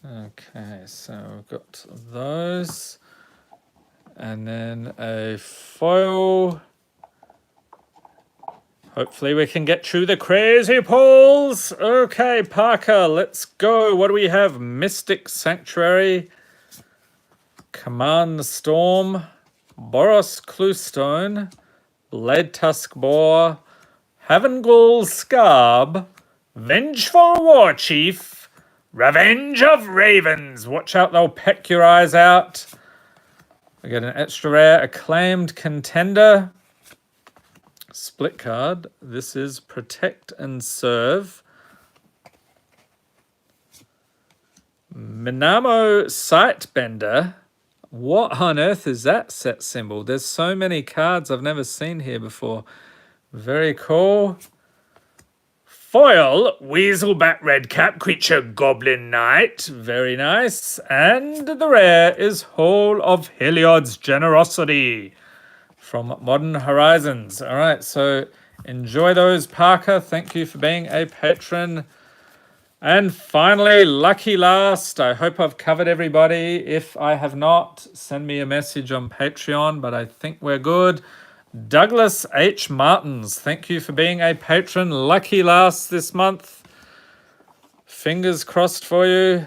Okay, so we've got those. And then a foil. Hopefully we can get through the crazy pulls. Okay, Parker, let's go. What do we have? Mystic Sanctuary, Command the Storm, Boros Cluestone, Blade Tusk Boar, Havengul Scarb, Vengeful War Chief, Revenge of Ravens. Watch out, they'll peck your eyes out. We get an extra rare Acclaimed Contender. Split card. This is Protect and Serve. Minamo Sightbender. What on earth is that set symbol? There's so many cards I've never seen here before. Very cool. Foil, Weaselbat Redcap Creature Goblin Knight. Very nice. And the rare is Hall of Heliod's Generosity from Modern Horizons. All right, so enjoy those, Parker. Thank you for being a patron. And finally, lucky last. I hope I've covered everybody. If I have not, send me a message on Patreon, but I think we're good. Douglas H. Martins, thank you for being a patron. Lucky last this month. Fingers crossed for you.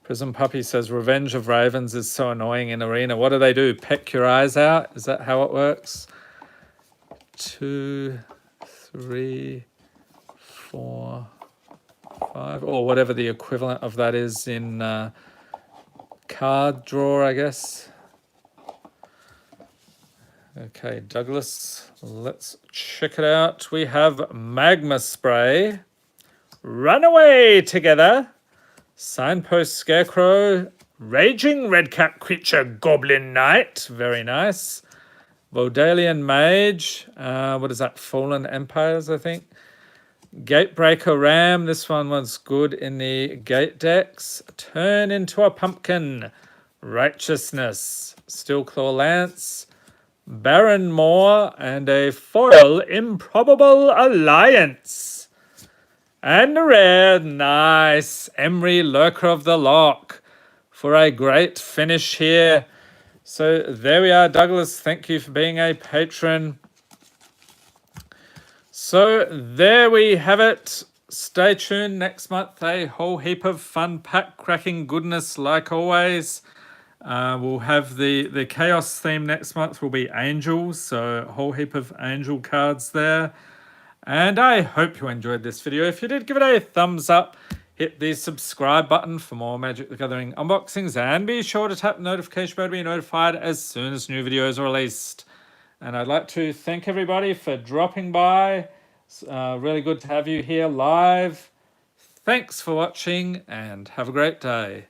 Prism Puppy says Revenge of Ravens is so annoying in Arena. What do? Peck your eyes out? Is that how it works? 2, 3, 4, 5, or whatever the equivalent of that is in card draw, I guess. Okay, Douglas, let's check it out. We have Magma Spray, Runaway Together, Signpost Scarecrow, Raging Redcap Creature Goblin Knight, very nice. Vodalian Mage, what is that, Fallen Empires, I think. Gatebreaker Ram, this one was good in the gate decks. Turn into a Pumpkin, Righteousness, Steelclaw Lance, Baron Moore, and a foil Improbable Alliance. And a rare, nice, Emery Lurker of the Lock for a great finish here. So there we are, Douglas. Thank you for being a patron. So there we have it. Stay tuned next month. A whole heap of fun pack cracking goodness like always. We'll have the chaos theme next month will be angels. So a whole heap of angel cards there. And I hope you enjoyed this video. If you did, give it a thumbs up. Hit the subscribe button for more Magic the Gathering unboxings. And be sure to tap the notification bell to be notified as soon as new videos are released. And I'd like to thank everybody for dropping by. It's really good to have you here live. Thanks for watching and have a great day.